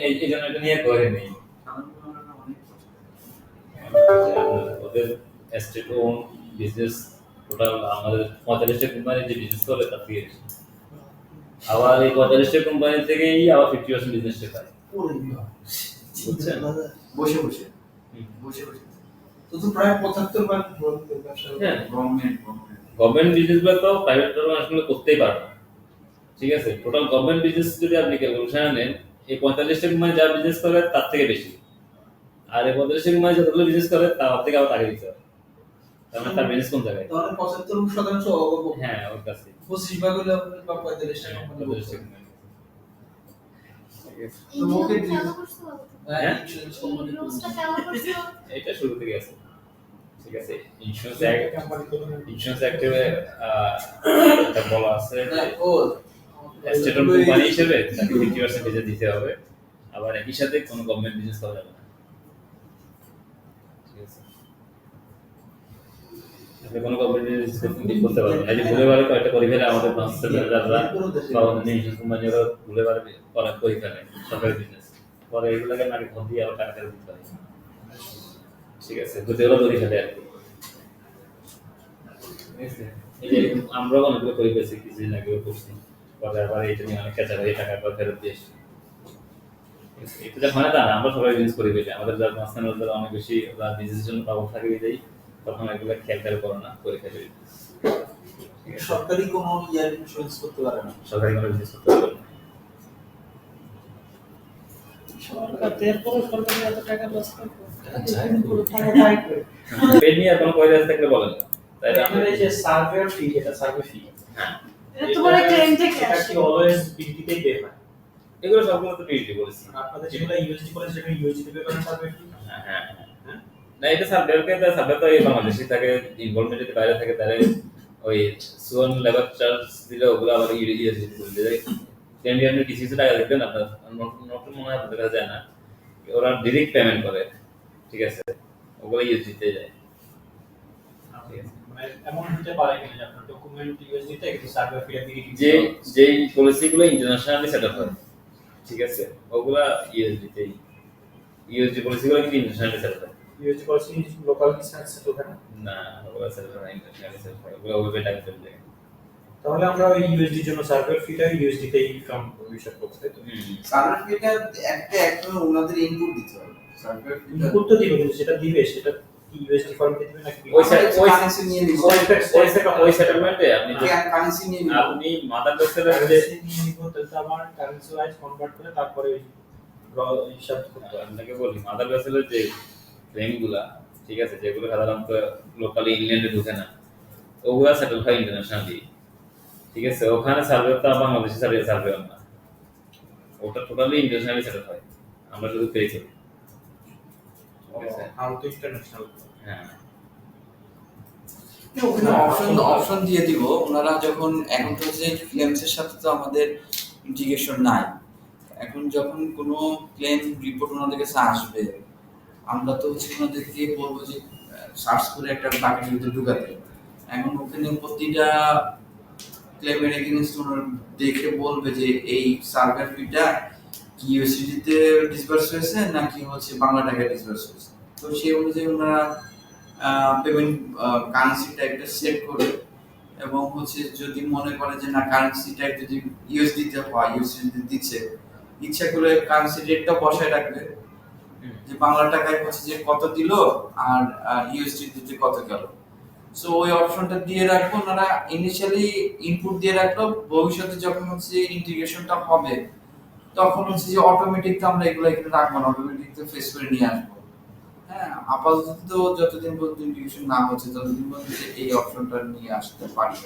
এই জন্য এটা নিয়ে করে নেই। ওদের এস্টেট ওন বিজনেস টোটাল আমাদের 45টা কোম্পানি যে বিজনেস করে তার থেকে বেশি। আবার এই 45টা কোম্পানি থেকেই আবার 50% বিজনেসটা পায়, বুঝছেন? বসে বসে হুম। বসে বসে তো প্রায় 75 ভাগ ব্যবসা। হ্যাঁ, গভর্নমেন্ট গভর্নমেন্ট বিজনেসগুলো তো প্রাইভেট অর্গানাইজেশনগুলো করতেই পারে না, ঠিক আছে? টোটাল গভর্নমেন্ট বিজনেস যদি আপনি ক্যালকুলেশন নেন, এই 45টা কোম্পানি যা বিজনেস করে তার থেকে বেশি, আর এই 45টা কোম্পানি যতগুলো বিজনেস করে তার থেকে আবার টাকা দিতে হবে। তার মানে তার বিজনেস কোন জায়গায়? তাহলে 75% হ্যাঁ, ওর কাছে 25 ভাগ হলে বা 45টা কোম্পানি 45টা কোম্পানি। ঠিক আছে? তো ওকে ইন্স্যুরেন্স চালু করছো কবে? হ্যাঁ? ইন্স্যুরেন্স কোম্পানি রুলসটা চালু করছো? এটা শুরু থেকে আছে, ঠিক আছে? ইন্স্যুরেন্স অ্যাক্টে এটা বলা আছে ও স্টেট কোম্পানি হিসেবে তাকে 50% বেজে দিতে হবে, আবার একই সাথে কোনো গভর্নমেন্ট বিজনেস করা যাবে না, ঠিক আছে? আপনি কোনো গভর্নমেন্ট বিজনেস করতে পারবেন না। এই যে ভুলে বারে কয়েকটা করে ফেলে আমাদের ট্রান্সফারদাররা বা অন্য ইন্স্যুরেন্স কোম্পানিরা ভুলে বারে করে ফেলে সরকারি বিজনেস, পরে এগুলোকে নাকি ভোট দিয়ে আবার টাকা দিতে হয়, ঠিক আছে? বুঝতে ওরা ধরে ফেলে আর কি, ঠিক আছে? এই যে আমরাও অনেকগুলো করে পেয়েছি, কিছুদিন আগেও করছি, পরে আবার এইটা নিয়ে অনেক খেচা এই টাকা আবার ফেরত দিয়ে এসছি। এটা যা হয় না তা না, আমরা সবাই বিজনেস করি বেশি, আমাদের যারা মাঝখানে যারা অনেক বেশি ওরা বিজনেসের জন্য পাবো থাকে দেই, তখন এগুলো খেয়াল করো না, করে ফেলে। ঠিক আছে? সরকারি কোনো ইয়ার ইন্স্যুরেন্স করতে পারে না। সরকারি কোনো বিজনেস করতে পারবে না। পেড নিয়ে আর কোনো কোয়ারি থাকলে বলেন, তাই না? এখানে যে সার্ভে ফি, এটা সার্ভে ফি, হ্যাঁ, এটা তো বলে ক্লেম থেকে এটা আসে। কি অলওয়েজ বিডিতেই পে হয়? এগুলো সবগুলো তো পিএইচডি বলেছি। আপনাদের যেগুলো ইউএসডি করেছে সেখানে ইউএসডি পে করেন সার্ভে ফি। হ্যাঁ হ্যাঁ হ্যাঁ। না, এটা সার্ভে তো এই বাংলাদেশি থাকে, ইনভলভমেন্ট যদি বাইরে থাকে তাহলে ওই সুন লেবার চার্জ দিলে ওগুলো আবার ইউএসডি করে দেয়। ইন্ডিয়ান কিছু কিছু টাকা দেখবেন আপনার নতুন মনে হয় আপনাদের কাছে যায় না, ওরা ডিরেক্ট পেমেন্ট করে, ঠিক আছে? ওগুলো ইউএসডিতে যায়, ঠিক আছে? মানে এমন হতে পারে কিনা যে আপনার ডকুমেন্ট ইউএসডি তে কিন্তু সার্ভে ফি বিডি যে পলিসিগুলো ইন্টারন্যাশনালি সেট আপ হয়, ঠিক আছে? ওগুলা ইউএসডিতেই, ইউএসডি পলিসিগুলো কিন্তু ইন্টারন্যাশনালি সেট আপ হয় ইউএসডি পলিসি লোকাল ডিসটেন্স ওখানে। না, ওগুলা সেট আপ হয় ইন্টারন্যাশনালি সেট আপ হয়, ওগুলা ওয়েবে টাকা চলে যায়। তাহলে আমরা ওই ইউএসডির জন্য সার্ভে ফিটা ইউএসডি তেই ফ্রম হিসাব করতে তাই তো? সার্ভার ফিটা একটা ওনাদের ইনপুট দিতে হবে। সার্ভার ফিটা ইনপুট তো দিবে, কিন্তু সেটা দিবে সেটা কি ইউএসডি ফর্মেটে দিবে নাকি ওই ওই কারেন্সি নিয়ে নিব। ওই সেটেলমেন্টে আপনি কারেন্সি নিয়ে নিব। আপনি মাদার বেসের যে কারেন্সি নিয়ে নিব, তাহলে আমার কারেন্সি ওয়াইজ কনভার্ট করে তারপরে হিসাব করতে হবে। আপনাকে বলি মাদার বেসের যে ক্লেমগুলা, ঠিক আছে, যেগুলো সাধারণত লোকালি ইংল্যান্ডে ঢুকে না, ওগুলা সেটেল হয় ইন্টারন্যাশনালি, ঠিক আছে? ওখানে সার্ভে তো বাংলাদেশি সার্ভে হয় না, ওটা টোটালি ইন্টারন্যাশনালি সেটেল হয়, আমরা শুধু পে করি, ঠিক আছে? আর তো ইন্টারন্যাশনাল। হ্যাঁ, ওখানে অপশন দিয়ে দিব ওনারা যখন, এখন তো হচ্ছে ক্লেমসের সাথে তো আমাদের ইন্টিগ্রেশন নাই, এখন যখন কোনো ক্লেম রিপোর্ট ওনাদের কাছে আসবে, আমরা তো হচ্ছে ওনাদেরকে বলবো যে সার্চ করে একটা বাকেটের ভিতরে ঢুকাতে। এখন ওখানে প্রতিটা ক্লেমের এগেইনস্ট ওনারা দেখে বলবে যে এই সার্ভার ফিটা কি ইউএসডি তে ডিসবার্স হয়েছে নাকি হচ্ছে বাংলা টাকায় ডিসবার্স হয়েছে। তো সেই অনুযায়ী ওনারা পেমেন্ট কারেন্সি টাইপটা সেট করে, এবং হচ্ছে যদি মনে করে যে না কারেন্সি টাইপ যদি ইউএসডি তে হয়, ইউএসডি দিচ্ছে, ইচ্ছা করে কারেন্সি রেটটা বসায় রাখবে যে বাংলা টাকায় হচ্ছে যে কত দিল আর ইউএসডি দিতে কত গেল। সো ওই অপশনটা দিয়ে রাখবো, ওনারা ইনিশিয়ালি ইনপুট দিয়ে রাখলো, ভবিষ্যতে যখন হচ্ছে ইন্টিগ্রেশনটা হবে তখন হচ্ছে যে অটোমেটিক তো আমরা এগুলো এখানে রাখবো না, অটোমেটিক তো ফেস করে নিয়ে আসবো। হ্যাঁ, আপাতত তো যতদিন পর্যন্ত ইন্টিগ্রেশন না হচ্ছে ততদিন পর্যন্ত এই অপশনটা নিয়ে আসতে পারি।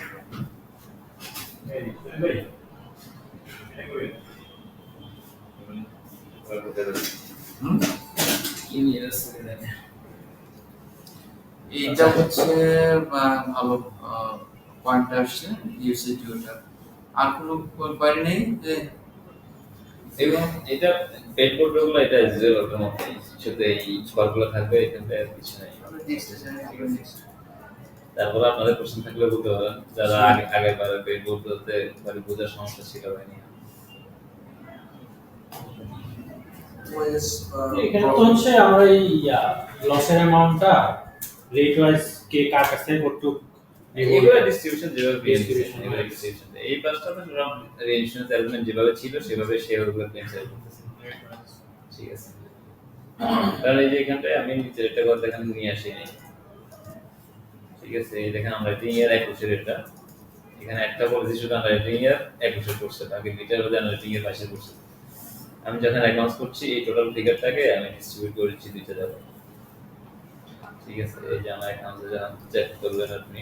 এইটা হচ্ছে ভালো পয়েন্ট আসছে ইউসিটি ওটা। আর কোনো কোয়ারি নেই যে এবং এটা পেড বোর্ডগুলো এটা জিরো এর মধ্যে শুধু এই স্কোরগুলো থাকবে, এখানে আর কিছু নাই। নেক্সট সেশনে নেক্সট। তারপর আপনাদের প্রশ্ন থাকলে বলতে পারেন, যারা আগের বারে পেড বোর্ডগুলোতে মানে বোঝার সমস্যা ছিল হয়নি। এখানে তো হচ্ছে আমরা এই লসের অ্যামাউন্টটা রেট ওয়াইজ কে কার কাছ থেকে কতটুকু এগুলো ডিস্ট্রিবিউশন যেভাবে ডিস্ট্রিবিউশন এগুলো ডিস্ট্রিবিউশন এই পাঁচটা তো সব রেইনস্যুরেন্স এলিমেন্ট যেভাবে ছিল সেভাবে শেয়ারগুলো ক্লেম সেল করতেছে। ঠিক আছে, তাহলে এই যে এখানটায় আমি নিচে একটা কথা এখানে নিয়ে আসি নাই। ঠিক আছে, এই দেখেন আমরা রেটিং এর 21 এটা এখানে একটা পলিসি শুধু আমরা রেটিং এর 21 করছে, বাকি মিটার হলে আমরা রেটিং এর 22 করছে। আমি যখন অ্যাকাউন্টস করছি এই টোটাল ফিগারটাকে আমি ডিস্ট্রিবিউট করেছি দুইটা জায়গায়। ঠিক আছে, এই যে আমার অ্যাকাউন্টে যখন চেক করবেন আপনি,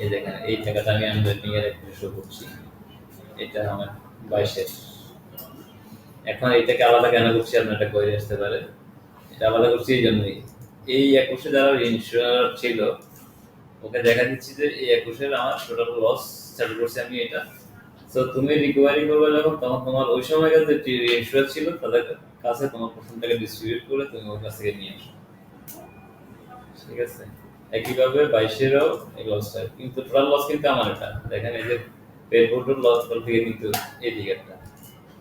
এই দেখেন এই টাকাটা আমি রেটিং এর 21 করছি, এটা আমার 22 এখন এটাকে আলাদা কেন করছি আপনার একটা কোয়েরি আসতে পারে। এটা আলাদা করছি এই জন্যই, এই 21 যারা ইন্স্যুরার ছিল ওকে দেখা দিচ্ছি যে এই 21 আমার টোটাল লস সেটেল করছি আমি এটা। তো তুমি রিকভারি করবে যখন তখন তোমার ওই সময়কার যে ইন্স্যুরার ছিল তাদের কাছে তোমার প্রথমটাকে ডিস্ট্রিবিউট করে তুমি ওর কাছ থেকে নিয়ে আসো। ঠিক আছে, একইভাবে 22-এরও এই লসটা, কিন্তু টোটাল লস কিন্তু আমার এটা দেখেন এই যে পেড বোর্ডের লস থেকে কিন্তু এই টিকেটটা,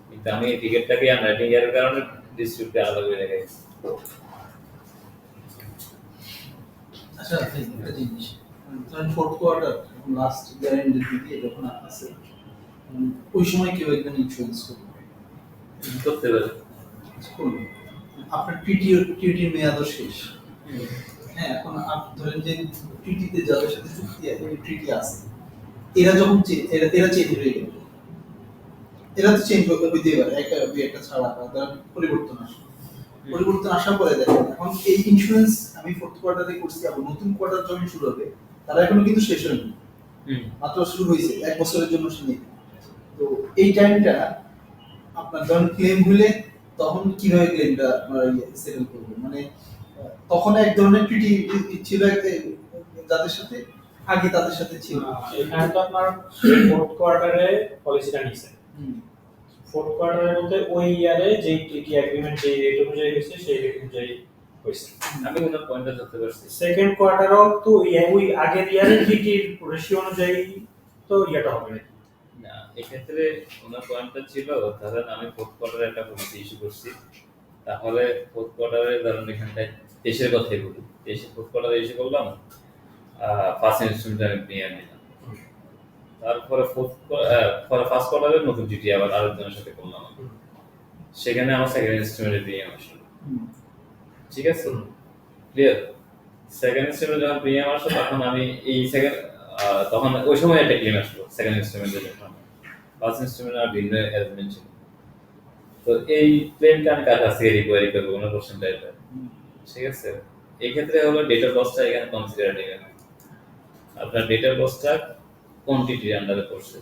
কিন্তু আমি এই টিকেটটাকে আনরাইটিং এর কারণে ডিস্ট্রিবিউটে আলাদা করে রেখেছি। আচ্ছা একটা জিনিস, ধরেন ফোর্থ কোয়ার্টার লাস্ট গ্যারান্টির দিকে যখন আছে ওই সময় কেউ একজন ইন্স্যুরেন্স করতে পারে করলো, আপনার টিটির মেয়াদও শেষ। হ্যাঁ, এখন আপনি ধরেন যে টিটিতে যাদের সাথে চুক্তি ট্রিটি আছে, এরা যখন এরা চেঞ্জ হয়ে গেল, এরা তো চেঞ্জ হইতে পারে একটা ছাড়া বা পরিবর্তন আসে। পরিবর্তন আসার পরে দেখেন এখন এই ইন্স্যুরেন্স আমি ফোর্থ কোয়ার্টারে করছি, আবার নতুন কোয়ার্টার যখন শুরু হবে তারা এখনো কিন্তু শেষ হয়নি, মাত্র শুরু হয়েছে, 1 বছরের জন্য সীমিত। তো এই টাইমটা আপনার যখন ক্লেম হলে তখন কিভাবে ক্লেমটা আপনারা সেটেল করবেন, মানে তখন এক ধরনের ট্রিটি ছিল যাদের সাথে আগে তাদের সাথে ছিল। এখানে তো আপনার ফোর্থ কোয়ার্টারে পলিসিটা নিছে, ফোর্থ কোয়ার্টারের মধ্যে ওই ইয়ারে যে টিটি এগ্রিমেন্ট যে রেট অনুযায়ী হয়েছে সেই রেট অনুযায়ী হয়েছে। আমি কোনো পয়েন্টটা ধরতে পারছি। সেকেন্ড কোয়ার্টারও তো ওই আগের ইয়ারের টিটির রেশিও অনুযায়ী তো ইয়াটা হবে না, এক্ষেত্রে ওনার পয়েন্টটা ছিল ধরেন আমি ফোর্থ কোয়ার্টারে একটা পলিসি ইস্যু করছি, তাহলে ফোর্থ কোয়ার্টারে ধরেন এখানটায় 23-এর কথাই বলি, 23 ফোর্থ কোয়ার্টারে ইস্যু করলাম, ফার্স্ট ইনস্টলমেন্ট আমি প্রিমিয়াম নিলাম, তারপরে ফার্স্ট কোয়ার্টারে নতুন টিটি আবার আরেকজনের সাথে করলাম, সেখানে আমার সেকেন্ড ইনস্টলমেন্টের প্রিমিয়াম আসলো। ঠিক আছে, ক্লিয়ার? সেকেন্ড ইনস্টলমেন্ট যখন প্রিমিয়াম আসলো তখন আমি এই তখন ওই সময় একটা ক্লেম আসলো সেকেন্ড ইনস্টলমেন্টের জন্য, ফার্স্ট ইনস্টলমেন্ট আর ভিন্ন অ্যারেঞ্জমেন্ট ছিল। তো এই ক্লেমটা আমি কার কাছ থেকে রিকোয়ারি করবো কোনো কোশ্চেনটা এটা। ঠিক আছে, এই ক্ষেত্রে হলো ডেটা লসটা এখানে কনসিডার নেবেন। আপনার ডেটা লসটা কোয়ান্টিটির আন্ডারে পড়ছে,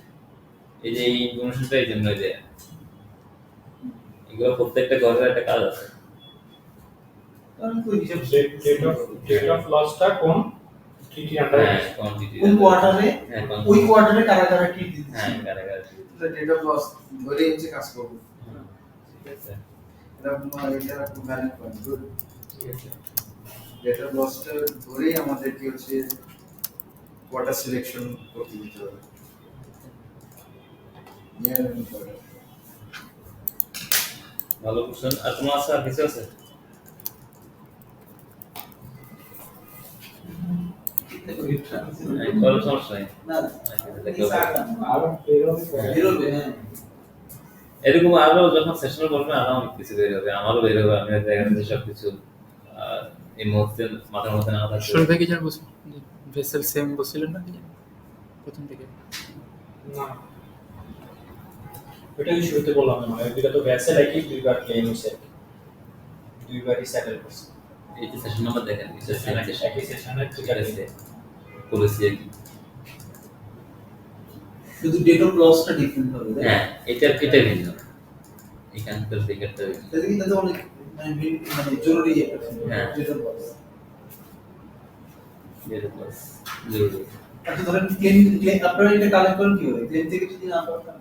এই যে এই ইনফরমেশনটা এই জন্য যে এগুলো প্রত্যেকটা ঘরের একটা কাজ আছে। রেট অফ লসটা কোন টিটি আন্ডারে হ্যাঁ, কোয়ান্টিটি ওই কোয়ার্টারে হ্যাঁ ওই কোয়ার্টারে কারা কারা ট্রিট দিচ্ছে, হ্যাঁ কারাগার। ডেট অফ লস ধরে হচ্ছে কাজ করব। ঠিক আছে, এটা খুব ভ্যালিড পয়েন্ট। গুড। ঠিক আছে, ডেট অফ লসটা ধরেই আমাদের কি হচ্ছে কোয়ার্টার সিলেকশন করতে দিতে হবে। ভালো কোশ্চেন। আর তোমার আছে আর কিছু আছে? কোনো সমস্যা নেই। না আর বেরোবে। হ্যাঁ, এরকম আরো যখন সেশন করবে আরো অনেক কিছু বের হবে, আমারও বের হবে। আমি দেখা যাচ্ছে সবকিছু এই মুহূর্তে মাথার মধ্যে না থাকবে। শুরু থেকে যার বলছি ভেসেল সেম বলছিলেন না কি প্রথম থেকে? না, ওটা কি শুরুতে বললাম না, এটা তো ভ্যাসেল একই দুইবার ক্লেম হয়েছে, দুইবারই সেটেল করছে। এই যে সেশন নাম্বার দেখেন, একই সেশনে ঠিক আছে, পলিসি একই। শুধু ডেট অফ লসটা ডিফারেন্ট হবে, তাই না? হ্যাঁ, এটা ভিন্ন, এখানকার ফিগারটা ভিন্ন। তাতে কিন্তু অনেক মানে জরুরি একটা হ্যাঁ। Date of loss. 0 প্লাস 0 আচ্ছা ধরেন আপনারা এটা কালেক্ট করেন কি হয় ক্লেম থেকে যদি না পান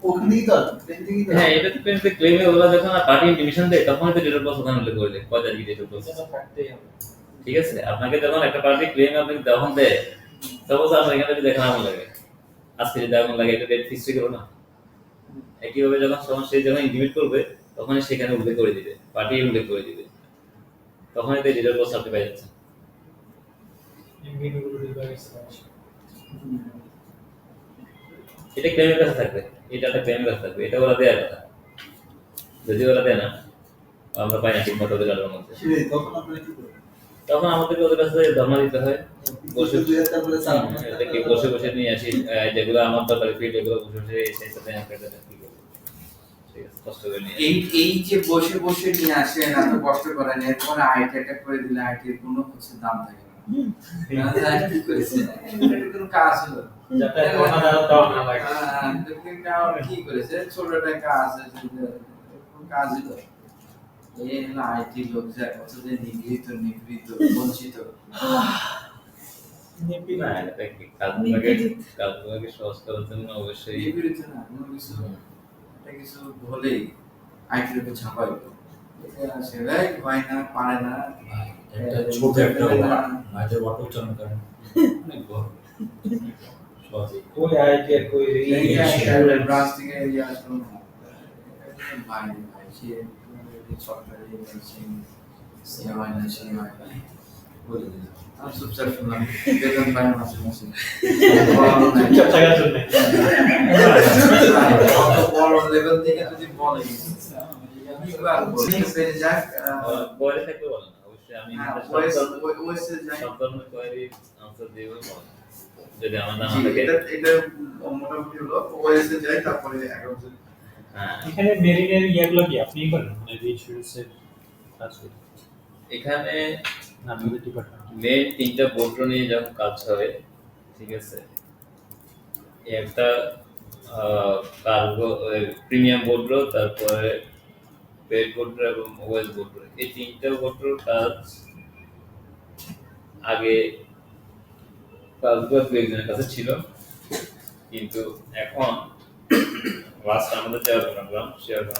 ওখানেই তো আছে ক্লেম থেকেই তো হ্যাঁ, এটা তো ক্লেমে ওরা যখন পার্টি ইনটিমেশন দেয় তখন তো ডেট অফ বার্থ ওখানে উল্লেখ করে দেয় কয় তারিখে ডেট অফ বার্থ। সেটা থাকতেই হবে। ঠিক আছে, আপনাকে যখন একটা পার্টি ক্লেম আপনাকে তখন দেয়, সাপোজ আপনার এখানে যদি দেখেন আগুন লাগে, আজকে যদি আগুন লাগে একটা ডেট ফিক্স করো না, একইভাবে যখন সে যখন ইন্টিমেট করবে তখনই সেখানে উল্লেখ করে দিবে, পার্টি উল্লেখ করে দিবে, তখনই তো ডেট অফ বার্থ আপনি পেয়ে যাচ্ছেন। এটা ক্লেমের কাছে থাকবে, এটা একটা ক্লেমের কাছে থাকবে, এটা ওরা দেওয়ার কথা। যদি ওরা দেয় না, আমরা পাই না ঠিক মতো ওদের কাটার মধ্যে, সেটাই, তখন আপনারা কি করবেন তখন আমাদেরকে ওদের কাছে ধর্ণা দিতে হয়। বসে তারপরে চাপ এটাকে বসে বসে নিয়ে আসি, যেগুলো আমার দরকারি ফিল্ড এগুলো বসে বসে সেই সাথে কি করবো, ঠিক আছে, কষ্ট করে নিয়ে আসি। এই যে বসে বসে নিয়ে আসেন এত কষ্ট করেন, এরপর আইটি একটা করে দিলে আইটির কোনো হচ্ছে দাম থাকে না। কি করেছে এটা কোনো কাজ হলো যাতে ধর্ণা দেওয়া না লাগে। কি করেছে ছোট একটা কাজ আছে, কোনো কাজ হলো এই হলো আইটি লোক যা কত যে নিগৃহীত বঞ্চিত। না, এটা কি কাজগুলোকে সহজ করার জন্য অবশ্যই নিগৃহীত না, কোনো কিছু একটা কিছু হলেই আইটি লোকে ছাপাই এটা সেটাই হয় না, পারে না। একটা ছোট একটা মাঝের ওয়াটার উচ্চারণ করেন অনেক বড় সহজে ওই আইডিয়া কই ব্রাঞ্চ থেকে ইয়ে আসলো না। ভাই সে সরকারি সে হয় না, সে হয় না বলে দিল। আমি চুপচাপ শুনলাম, বেতন পাই মাসে মাসে চুপচাপ থাকার জন্য। অত বড় লেভেল থেকে যদি বলে পেয়ে যাক, বয়সে থাকতে বলেন না, অবশ্যই আমি ওয়েসে যাই। সব ধরনের কোয়ারি আনসার দিব যদি আমার নাম জি, থাকে। এটা মোটামুটি হলো ওয়েসে যাই, তারপরে 11 হ্যাঁ, এখানে মেরিনের ইয়াগুলো কি আপনি করেন মানে ইন্স্যুরেন্সের কাজ করেন এখানে না আপনাদের ডিপার্টমেন্ট? মেন 3টা বোর্ড নিয়ে যখন কাজ হয়, ঠিক আছে, একটা কার্গো প্রিমিয়াম বোর্ড, তারপরে পেড বোর্ড এবং ওয়েস বোর্ড, এই 3টা বোর্ডের কাজ আগে কাজগুলো একজনের কাছে ছিল, কিন্তু এখন লাস্ট আমাদের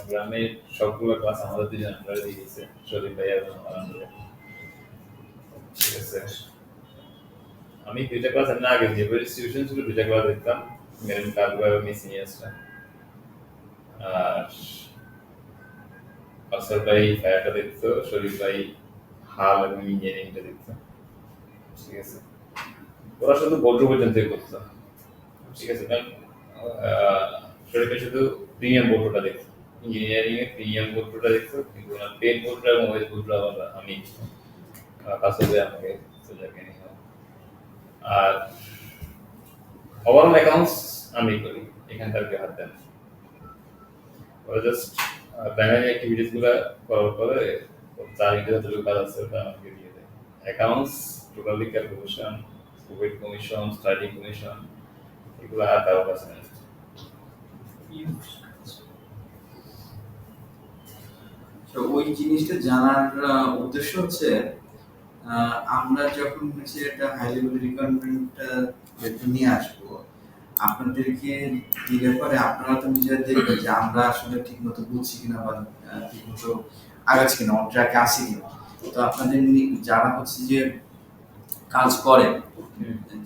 গ্রামের সবগুলো ক্লাস আমাদের দুজন আন্ডারে দিয়ে দিয়েছে, শরীফ ভাই এবং আমার আন্ডারে। ঠিক আছে, আমি 2টা ক্লাস না আগে যে ডিস্ট্রিবিউশন ছিল 2টা ক্লাস দেখতাম, মেরিন কার্গো এবং মিসিনিয়াসটা, আর আসর ভাই ফায়ারটা দেখতো, শরীফ ভাই হাল এবং ইঞ্জিনিয়ারিংটা দেখতো। ঠিক আছে, ওরা শুধু বোর্ড পর্যন্ত করতো। ঠিক আছে, শরীফ ভাই শুধু প্রিমিয়াম বোর্ডটা দেখতো, ইঞ্জিনিয়ারিং এর প্রিমিয়াম বোর্ডটা দেখতো, কিন্তু ওনার পেড বোর্ডটা এবং ওয়েস বোর্ডটা আবার আমি কাছে আমাকে সোজাকে নিয়ে। আর ওভারঅল অ্যাকাউন্টস আমি করি, এখানকার কেউ হাত দেন, ওরা জাস্ট প্রাইমারি অ্যাক্টিভিটিস গুলো করার পরে তার যতটুকু কাজ আছে ওটা আমাকে দিয়ে দেয়। Accounts totally calculation, Covid commission, study commission, এগুলো আর কারো কাছে নেই। তো ওই জিনিসটা জানার উদ্দেশ্য হচ্ছে আমরা যখন হচ্ছে একটা হাই লেভেল রিকোয়ারমেন্টটা নিয়ে আসবো আপনাদেরকে দিলে পরে আপনারা তো নিজেরা দেখবেন যে আমরা আসলে ঠিক মতো বুঝছি কিনা বা ঠিক মতো আগাচ্ছি কিনা, অন ট্র্যাকে আসি কিনা। তো আপনাদের যারা হচ্ছে যে কাজ করে,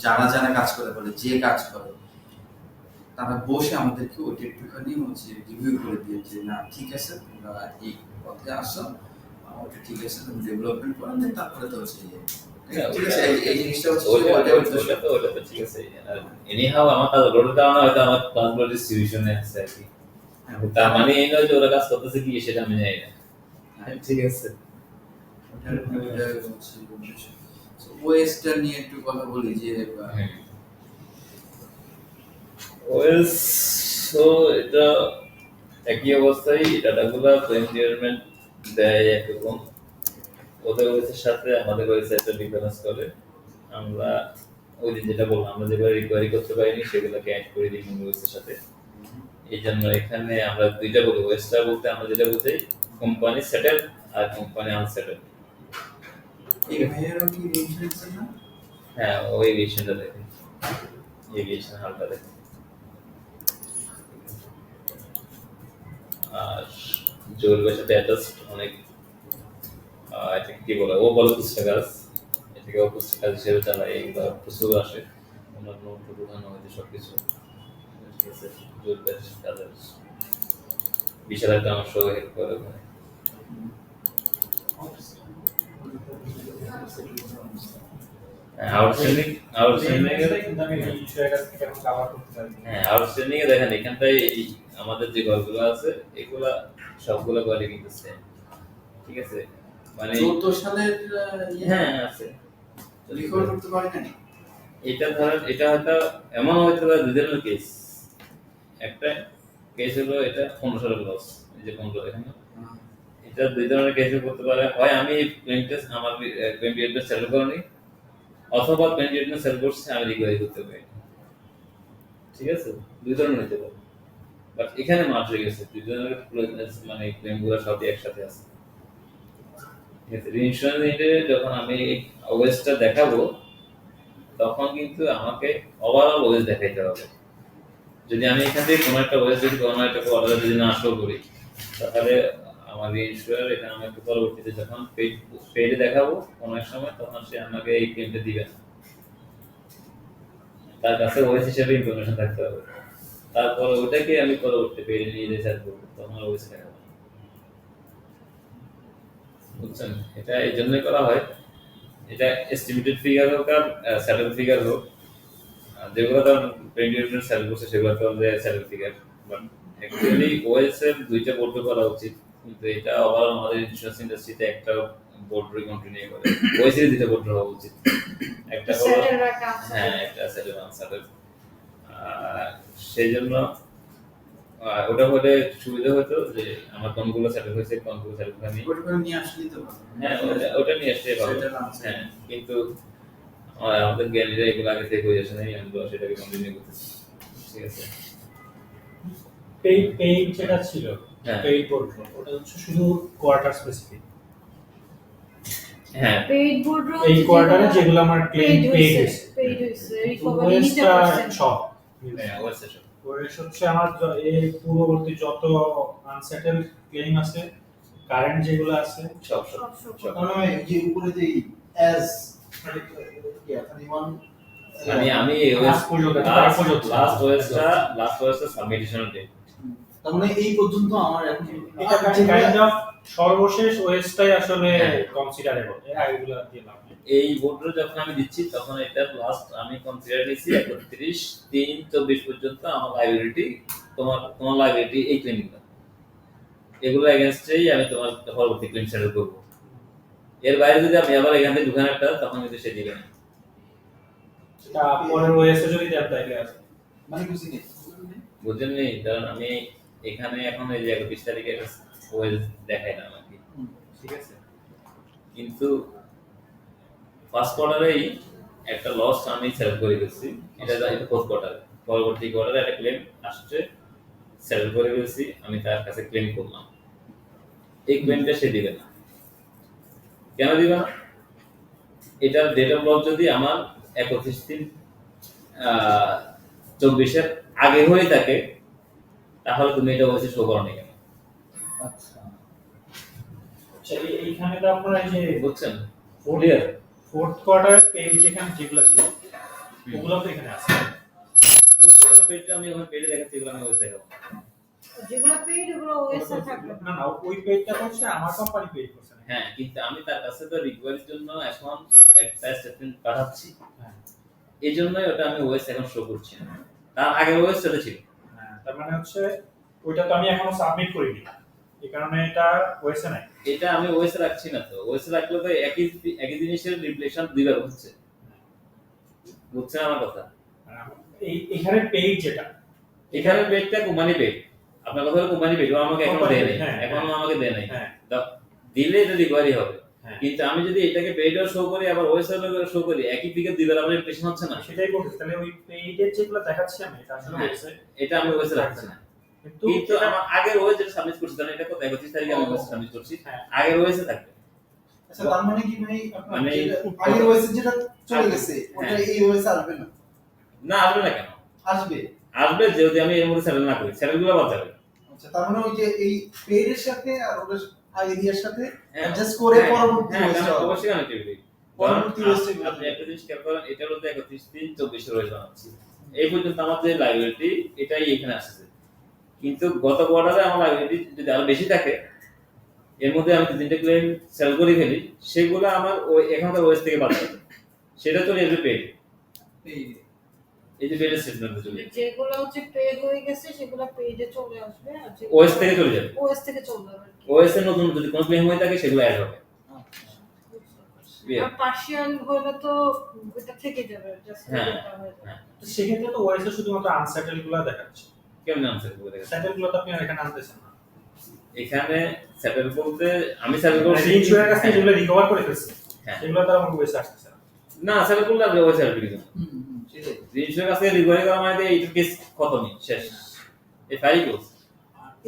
যারা যারা কাজ করে বলে যে কাজ করে, তারা বসে আমাদেরকে ওইটা একটুখানি হচ্ছে রিভিউ করে দিয়ে যে না ঠিক আছে তোমরা এই পথে আসো, ওটা ঠিক আছে তুমি ডেভেলপমেন্ট করেন, তারপরে তো হচ্ছে ঠিক আছে এই জিনিসটা হচ্ছে ওটা তো ঠিক আছে। এনিহাউ আমার কাজ রোডের কারণে হয়তো আমার ক্লাসগুলো ডিস্ট্রিবিউশনে আছে আর কি, তার মানে এই নয় যে ওরা কাজ করতেছে কি সেটা আমি জানি না। ঠিক আছে, ওয়েস্টটা নিয়ে একটু কথা বলি যে ওয়েস সো এটা একই অবস্থায় ডাটাগুলো এনভায়রনমেন্ট দেয় একরকম, ওদের ওয়েসের সাথে আমাদের ওয়েসে একটা ডিফারেন্স করে। আমরা ওই যে যেটা বললাম, আমরা যেগুলো রিকোয়ারি করতে পারিনি সেগুলোকে অ্যাড করে দিই মূল ওয়েসের সাথে। এই জন্য এখানে আমরা 2টা বলি, ওয়েসটা বলতে আমরা যেটা বুঝাই কোম্পানি সেটেল আর কোম্পানি আনসেটেল। এই ভাইয়েরও কি ইনফ্লুয়েন্সার না? হ্যাঁ ওই এভিয়েশনটা দেখেন, এভিয়েশন হালটা দেখেন। আর জোরের সাথে অ্যাটাচ অনেক এটা কি বলে, ও বলে পুস্তকাজ, এটাকে ও পুস্তকাজ হিসেবে চালায়, এইগুলো প্রচুর আসে, ওনার নোট উঠানো হয়েছে সবকিছু, ঠিক আছে। জোরের কাজের বিশাল একটা অংশ হেল্প করে ওখানে। আউটস্ট্যান্ডিং এ দেখেন এখানটায় আমাদের যে ঘরগুলো আছে এগুলা সবগুলো ঘরে কিন্তু সেম, ঠিক আছে। মানে 14 সালের হ্যাঁ আছে, রিকভার করতে পারি না। এটা ধরেন এটা হয়তো এমন হয়তো বা দুই ধরনের কেস, একটা কেস হলো এটা 15 সালের লস, এই যে 15 দেখেন না? এটা দুই ধরনের কেসে করতে পারে, হয় আমি ক্লেমটা আমার ক্লেম পিরিয়ডটা সেটেল করিনি, অথবা ক্লেম পিরিয়ডটা সেটেল করছি আমি রিকভারি করতে পারি, ঠিক আছে। দুই ধরনের হতে পারে, বাট এখানে মার্জ হয়ে গেছে দুই ধরনের, মানে ক্লেমগুলো সবই একসাথে আছে, ঠিক আছে। ইন্স্যুরেন্স এজেন্টে যখন আমি ওয়েস্টটা দেখাবো তখন কিন্তু আমাকে ওভারঅল ওয়েস্ট দেখাইতে হবে। যদি আমি এখান থেকে কোনো একটা ওয়েস্ট যদি কোনো একটা অর্ডার যদি না শো করি, তাহলে আমার ইন্স্যুরার এখানে আমাকে পরবর্তীতে যখন পেজে দেখাবো কোনো এক সময়, তখন সে আমাকে এই ক্লেমটা দিবে না, তার কাছে ওয়েস হিসেবে ইনফরমেশন থাকতে হবে। তারপর ওটাকে আমি পরবর্তী পেজে নিয়ে যেতে চাইবো, তখন ওয়েস দেখাবো, বুঝছেন। এটা এই জন্যই করা হয়, এটা এস্টিমেটেড ফিগার হোক আর স্যাটেল ফিগার হোক, যেগুলো তো প্রেডিক্টেড স্যাটেল করছে সেগুলো তো settle figure, but actually OS এর দুইটা বোর্ড করা উচিত, কিন্তু এটা আবার আমাদের ইন্স্যুরেন্স ইন্ডাস্ট্রিতে একটা বোর্ড কন্টিনিউ করে, ওএস এর দুইটা বোর্ড হওয়া উচিত, একটা হলো Settle একটা answer। হ্যাঁ একটা স্যাটেল আনস্যাটেল। সেই জন্য ওটা হলে সুবিধা হতো যে আমার কোনগুলো সেটেল হয়েছে কোনগুলো সেটেল হয়নি, ওটা করে নিয়ে আসলেই তো ভালো। হ্যাঁ ওটা নিয়ে আসতে পারবো, Settle answer। হ্যাঁ। কিন্তু আমাদের জ্ঞানীরা এগুলো আগে থেকে হয়ে যাচ্ছে না, আমরা সেটাকে কন্টিনিউ করতেছি, ঠিক আছে। পেইড যেটা ছিল, হ্যাঁ। পেইড পোর্টফোলিও ওটা হচ্ছে শুধু কোয়ার্টার স্পেসিফিক। হ্যাঁ পেইড বোর্ড এই কোয়ার্টারে যেগুলো আমার ক্লেম পেইড হয়েছে, পেইড হইছে রিকভারি নিতে ওয়েস্টটা পারছেন সব হ্যাঁ ওয়েস সেশন ওয়েস্ট হচ্ছে আমার এই পূর্ববর্তী যত আনসেটেল ক্লেম আছে, কারেন্ট যেগুলো আছে সব সব সব সব সব। তার মানে যে উপরে যে অ্যাজ মানে কি আপনি ওয়ান আমি লাস্ট পর্যন্ত লাস্ট ওয়েসটা সাবমিশনের ডেট, তার মানে এই পর্যন্ত আমার এখন এটা কাইন্ড অফ সর্বশেষ ওয়েস্টটাই আসলে হ্যাঁ। কনসিডারেবল, এর আগেগুলো দিয়ে লাভ নেই। এই বোর্ডটা যখন আমি দিচ্ছি তখন এটা লাস্ট আমি কনসিডার নিয়েছি 31/3/24 পর্যন্ত আমার লাইবিলিটি, তোমার লাইবিলিটি এই ক্লেমগুলো, এগুলো এগেইনস্টেই আমি তোমার পরবর্তী ক্লেম সেটেল করবো। এর বাইরে যদি আমি আবার এখান থেকে ঢুকান একটা, তখন কিন্তু সে দিবে না। তারপরে ওয়েস্টে যদি দেন তাইলে আছে মানে বুঝি নেই বুঝলেন নি? কারণ আমি এখানে এখন এই যে 31 তারিখে ওয়েজ দেখাই না আমাকে, ঠিক আছে। কিন্তু ফার্স্ট কোয়ার্টারেই একটা লস আমি সেটেল করে ফেলছি, এটা ফোর্থ কোয়ার্টারে, পরবর্তী কোয়ার্টারে একটা ক্লেম আসছে, সেটেল করে ফেলছি, আমি তার কাছে ক্লেম করলাম, এই ক্লেমটা সে দিবে না। কেন দিবে না? এটার ডেট অফ লস যদি আমার 31/3/24 আগে হয়ে থাকে, তাহলে তুমি এটা বলছি শো করো না কেন, আচ্ছা আচ্ছা এইখানে তো আপনারা এই যে বুঝছেন? ক্লিয়ার? ফোর্থ কোয়ার্টারের পেজ যেখানে যেগুলো ছিল ওগুলো তো এখানে আছে। পেজটা আমি ওখানে পেজে দেখাচ্ছি, এগুলো আমি ওই দেখাবো। যেগুলো পেইড ওগুলো ওয়েস্টে থাকবে না না ওই পেজটা হচ্ছে আমার কোম্পানি পেজ করছে না। হ্যাঁ কিন্তু আমি তার কাছে তো রিকোয়ারির জন্য এখন একটা স্টেটমেন্ট পাঠাচ্ছি, হ্যাঁ এই জন্যই ওটা আমি ওয়েস এখন শো করছি না, তার আগে ওয়েস সেটা ছিল। হ্যাঁ, তার মানে হচ্ছে ওইটা তো আমি এখনো সাবমিট করিনি, এই কারণে এটা ওয়েসে নাই। এটা আমি ওয়েসে রাখছি না, তো ওয়েসে রাখলে তো একই জিনিসের রিপ্লেশন দুইবার হচ্ছে, বুঝছেন আমার কথা? এই এখানে পেজ যেটা এখানে পেজটা কোম্পানি পেজ, আপনার কথা হলো কোম্পানি পেজ, ও আমাকে এখনো দেয় নাই, হ্যাঁ, এখনো আমাকে দেয় নাই, হ্যাঁ দিলে এটা রিকোয়ারি হবে। হ্যাঁ কিন্তু আমি যদি এটাকে পেজও শো করি আবার ওয়েসে শো করি, একই ফিগার দুইবার আমার রিপ্লেশন হচ্ছে না, সেটাই বলছি, তাহলে ওই পেজের যেগুলো দেখাচ্ছি আমি এটা আসলে হ্যাঁ। ওয়েসে, এটা আমি ওয়েসে রাখছি না। কিন্তু কিন্তু আমার আগের ওয়েস যেটা সাবমিট করছি, কারণ এটা কত 31 তারিখে আমি ওয়েস সাবমিট করছি, হ্যাঁ। আগের ওয়েসে থাকবে। আচ্ছা তার মানে কি ভাই আপনার মানে আগের ওএস যেটা চলে গেছে ওটা হ্যাঁ। এই ওএস আসবে না? না, আসবে না কেন? আসবে। আসবে যদি আমি এর মধ্যে সেটেল না করি, সেটেলগুলো বাদ যাবে। আচ্ছা তার মানে ওই যে এই পেইড এর সাথে আর ওটার আইডিয়ার সাথে হ্যাঁ, অ্যাডজাস্ট করে হ্যাঁ, পরবর্তী হ্যাঁ, ওএস কারণ অবশ্যই কানেক্টিভিটি। পরবর্তী OS টা বের আপনি হবে। একটা জিনিস খেয়াল করেন, এটার মধ্যে 31/3/24 ওএস বানাচ্ছি। এই পর্যন্ত আমার যে লাইব্রেরিটি এটাই এখানে আসছে। কিন্তু গত কোয়ার্টারে আমার লাইব্রেরিটি যদি আরো বেশি থাকে, এর মধ্যে আমি 3টা ক্লেম সেল করে ফেলি, সেগুলো আমার ওই এখানকার ওএস থেকে বাদ যাবে। সেটা চলে আসবে পেড। এই যে পেডের স্টেটমেন্টে চলে যাবে। যেগুলো হচ্ছে পেড হয়ে গেছে সেগুলো পেজে চলে আসবে, আর ওএস থেকে চলে যাবে। ওএস থেকে চলে যাবে। ওএস এর নতুন যদি কোনো ক্লেম হয়ে থাকে সেগুলো অ্যাড হবে। আর পার্শিয়াল হলে তো এটা থেকে যাবে, জাস্ট হ্যাঁ, এটা হয়ে যাবে। হ্যাঁ। তো সেক্ষেত্রে তো ওএস এ শুধুমাত্র আনসেটেল গুলো দেখাচ্ছে, কেমন আনসার করে দেখেন? সেটেল গুলো তো আপনি আর এখানে আনতেছেন না। এখানে সেটেল বলতে আমি সেটেল করছি ইনস্যুরের কাছে যেগুলো রিকভার করে ফেলছে হ্যাঁ। সেগুলো তার আমার ওএস আসতেছে না। না, সেটেল করলে আর ওএস অ্যাড করে দিবেন। সেটাই। রিজিস্টার কাছে রিকোয়ারি করা মানে এই কেস খতমই শেষ। এই ফাইল ক্লোজ।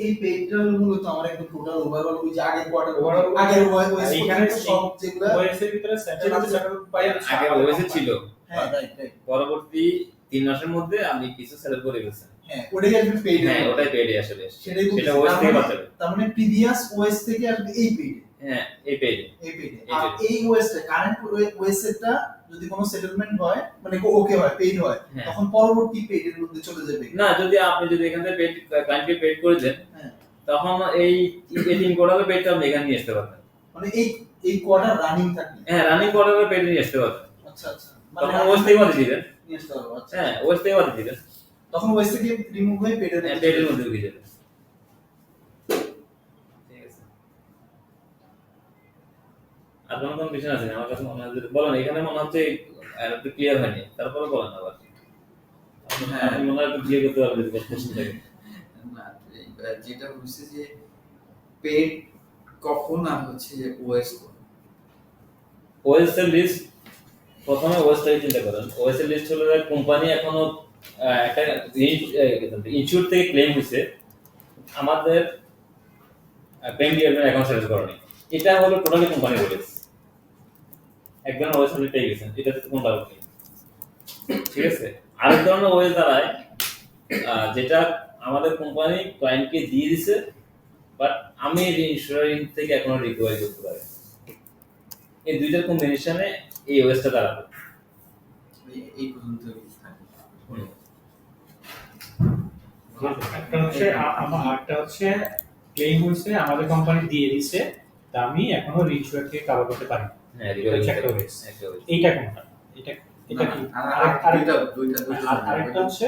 এই পেইডটা মূলত আমার একদম টোটাল ওভারঅল ওই যে আগের কোয়ার্টার Overall আগের ওএস এইখানে সব যেগুলো ওএস এর ভিতরে সেটেল সেটা সেটেল পাই আগে ওএস ছিল, হ্যাঁ রাইট রাইট পরবর্তী 3 মাসের মধ্যে আমি কিছু সেটেল করে ফেলছি। হ্যাঁ ওটাই আসবে পেইড হ্যাঁ, ওটাই পেডে আসলে। সেটাই সেটা ওএস থেকে বাদ যাবে। তার মানে প্রিভিয়াস ওএস থেকে আসবে এই পেইড হ্যাঁ, এই পেডে। এই পেইডে এই আর page এ। এই ওএসটা কারেন্ট ওএসটা যদি কোনো সেটেলমেন্ট হয় মানে ওকে হয় পেইড হয় হ্যাঁ। তখন পরবর্তী পেইডের মধ্যে চলে যাবে না, যদি আপনি যদি এখান থেকে পেড ক্লায়েন্টকে পেড করে দেন, হ্যাঁ তখন এই 18 কোয়ার্টারের পেডটা আপনি এখানে নিয়ে আসতে পারবেন। মানে এই কোয়ার্টার রানিং থাকে হ্যাঁ, রানিং কোয়ার্টারের পেড নিয়ে আসতে পারবেন। আচ্ছা আচ্ছা তখন ওএস থেকে বাদ দিবেন। নিয়ে আসতে হবে আচ্ছা হ্যাঁ, ওএস থেকে বাদ দিবেন। তখন ওএস থেকে রিমুভ হয়ে পেইডের হ্যাঁ, মধ্যে পেডের মধ্যে ঢুকে যাবে। ঠিক আছে। আর কোনো কনফিউশন আছে না? আমার কাছে মনে হয় যে বলেন, এখানে মনে হচ্ছে আর একটু ক্লিয়ার হয়নি, তারপরে বলেন আবার। হ্যাঁ। আপনি মনে হয় একটু ক্লিয়ার করতে পারবেন যদি প্রশ্ন থাকে। না, যেটা হচ্ছে যে পেড কখন আর হচ্ছে ওএস ওএস এর লিস্ট, প্রথমে ওএস টাই চিন্তা করেন। ওএস এর লিস্ট হলো যে কোম্পানি এখনো একটা ইনস্যুর থেকে ক্লেম হয়েছে, আমাদের ক্লেম ডিপার্টমেন্ট অ্যাকাউন্ট সেটেল করেনি। এটা হলো টোটালি কোম্পানির ওএস। একজন ওএস হলে পেয়ে গেছেন, এটাতে কোনো ডাউট নেই। ঠিক আছে। আরেক ধরনের ওএস দাঁড়ায় যেটা আমাদের কোম্পানি ক্লায়েন্টকে দিয়ে দিছে, বাট আমি ইন্স্যুরেন্স থেকে এখনো রিকভারি করতে পারি। এই দুইটার কম্বিনেশনে এই ওএসটা দাঁড়াবে। এই পর্যন্ত থাকে। একটা হচ্ছে আমার আরেকটা হচ্ছে ক্লেম হইছে আমাদের কোম্পানি দিয়ে দিছে, তা আমি এখনো রিইনস্যুর থেকে কভার করতে পারি না। হ্যাঁ, এটা হচ্ছে একটা ওএস। একটা OS। এইটা কোনটা? এটা এটা কি? আরেকটা হচ্ছে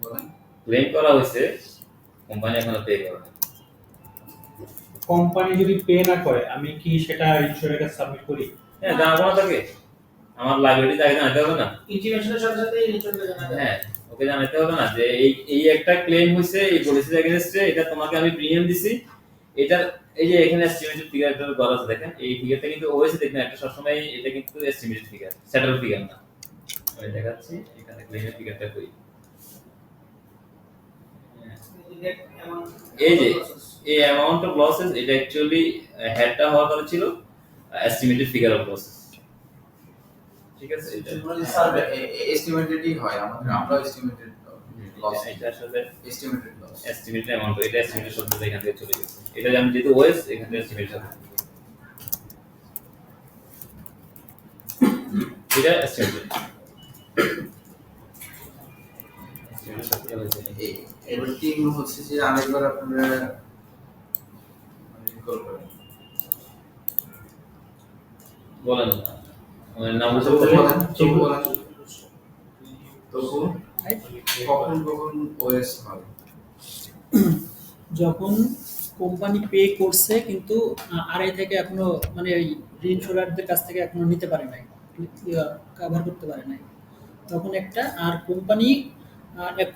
বলেন। ক্লেম করা হয়েছে, কোম্পানি এখনো পে করে না। কোম্পানি যদি পে না করে আমি কি সেটা ইনস্যুরের কাছে সাবমিট করি? হ্যাঁ, জানাবো না তাকে। আমার লাইব্রেরিতে আগে জানাতে হবে না? ইন্টিমেশনের সাথে সাথে রিচুয়ালটা জানাবে। হ্যাঁ, ওকে জানাতে হবে না যে এই একটা ক্লেম হয়েছে, এই পলিসির এগেইনস্টে, এটা তোমাকে আমি প্রিমিয়াম দিছি। এটা এই যে এখানে এস্টিমেটেড ফিগার একটা বলা আছে, দেখেন এই ফিগারটা কিন্তু ওএস দেখবেন একটা সবসময় এটা কিন্তু এস্টিমেটেড ফিগার, সেটেল ফিগার না। আমি দেখাচ্ছি এখানে ক্লেমের ফিগারটা কই। এই যে এই অ্যামাউন্ট অফ লসেস, এটা অ্যাকচুয়ালি হেডটা হওয়ার কথা ছিল এস্টিমেটেড ফিগার অফ লসেস। ঠিক আছে, এটা সার্ভে এস্টিমেটেডই হয় আমাদের, আমরা এস্টিমেটেড লস এটা আসলে এস্টিমেটেড লস এস্টিমেটেড অ্যামাউন্ট, এটা এস্টিমেটেড শব্দটা এখান থেকে চলে গেছে। এটা আমি যেহেতু ওএস, এখান থেকে এস্টিমেটেড হবে। এটা এস্টিমেটেড। এবার টিম হচ্ছে যে আরেকবার আপনারা রিকল করেন। বলেন আমার নাম বলতে তবু বলেন। বলেন, তবু বলেন। তবু কখন কখন ওএস হয়? যখন কোম্পানি পে করছে কিন্তু আড়াই থেকে এখনো মানে ওই রিইনস্যুরারদের কাছ থেকে এখনো নিতে পারে নাই, কভার করতে পারে নাই, তখন একটা। আর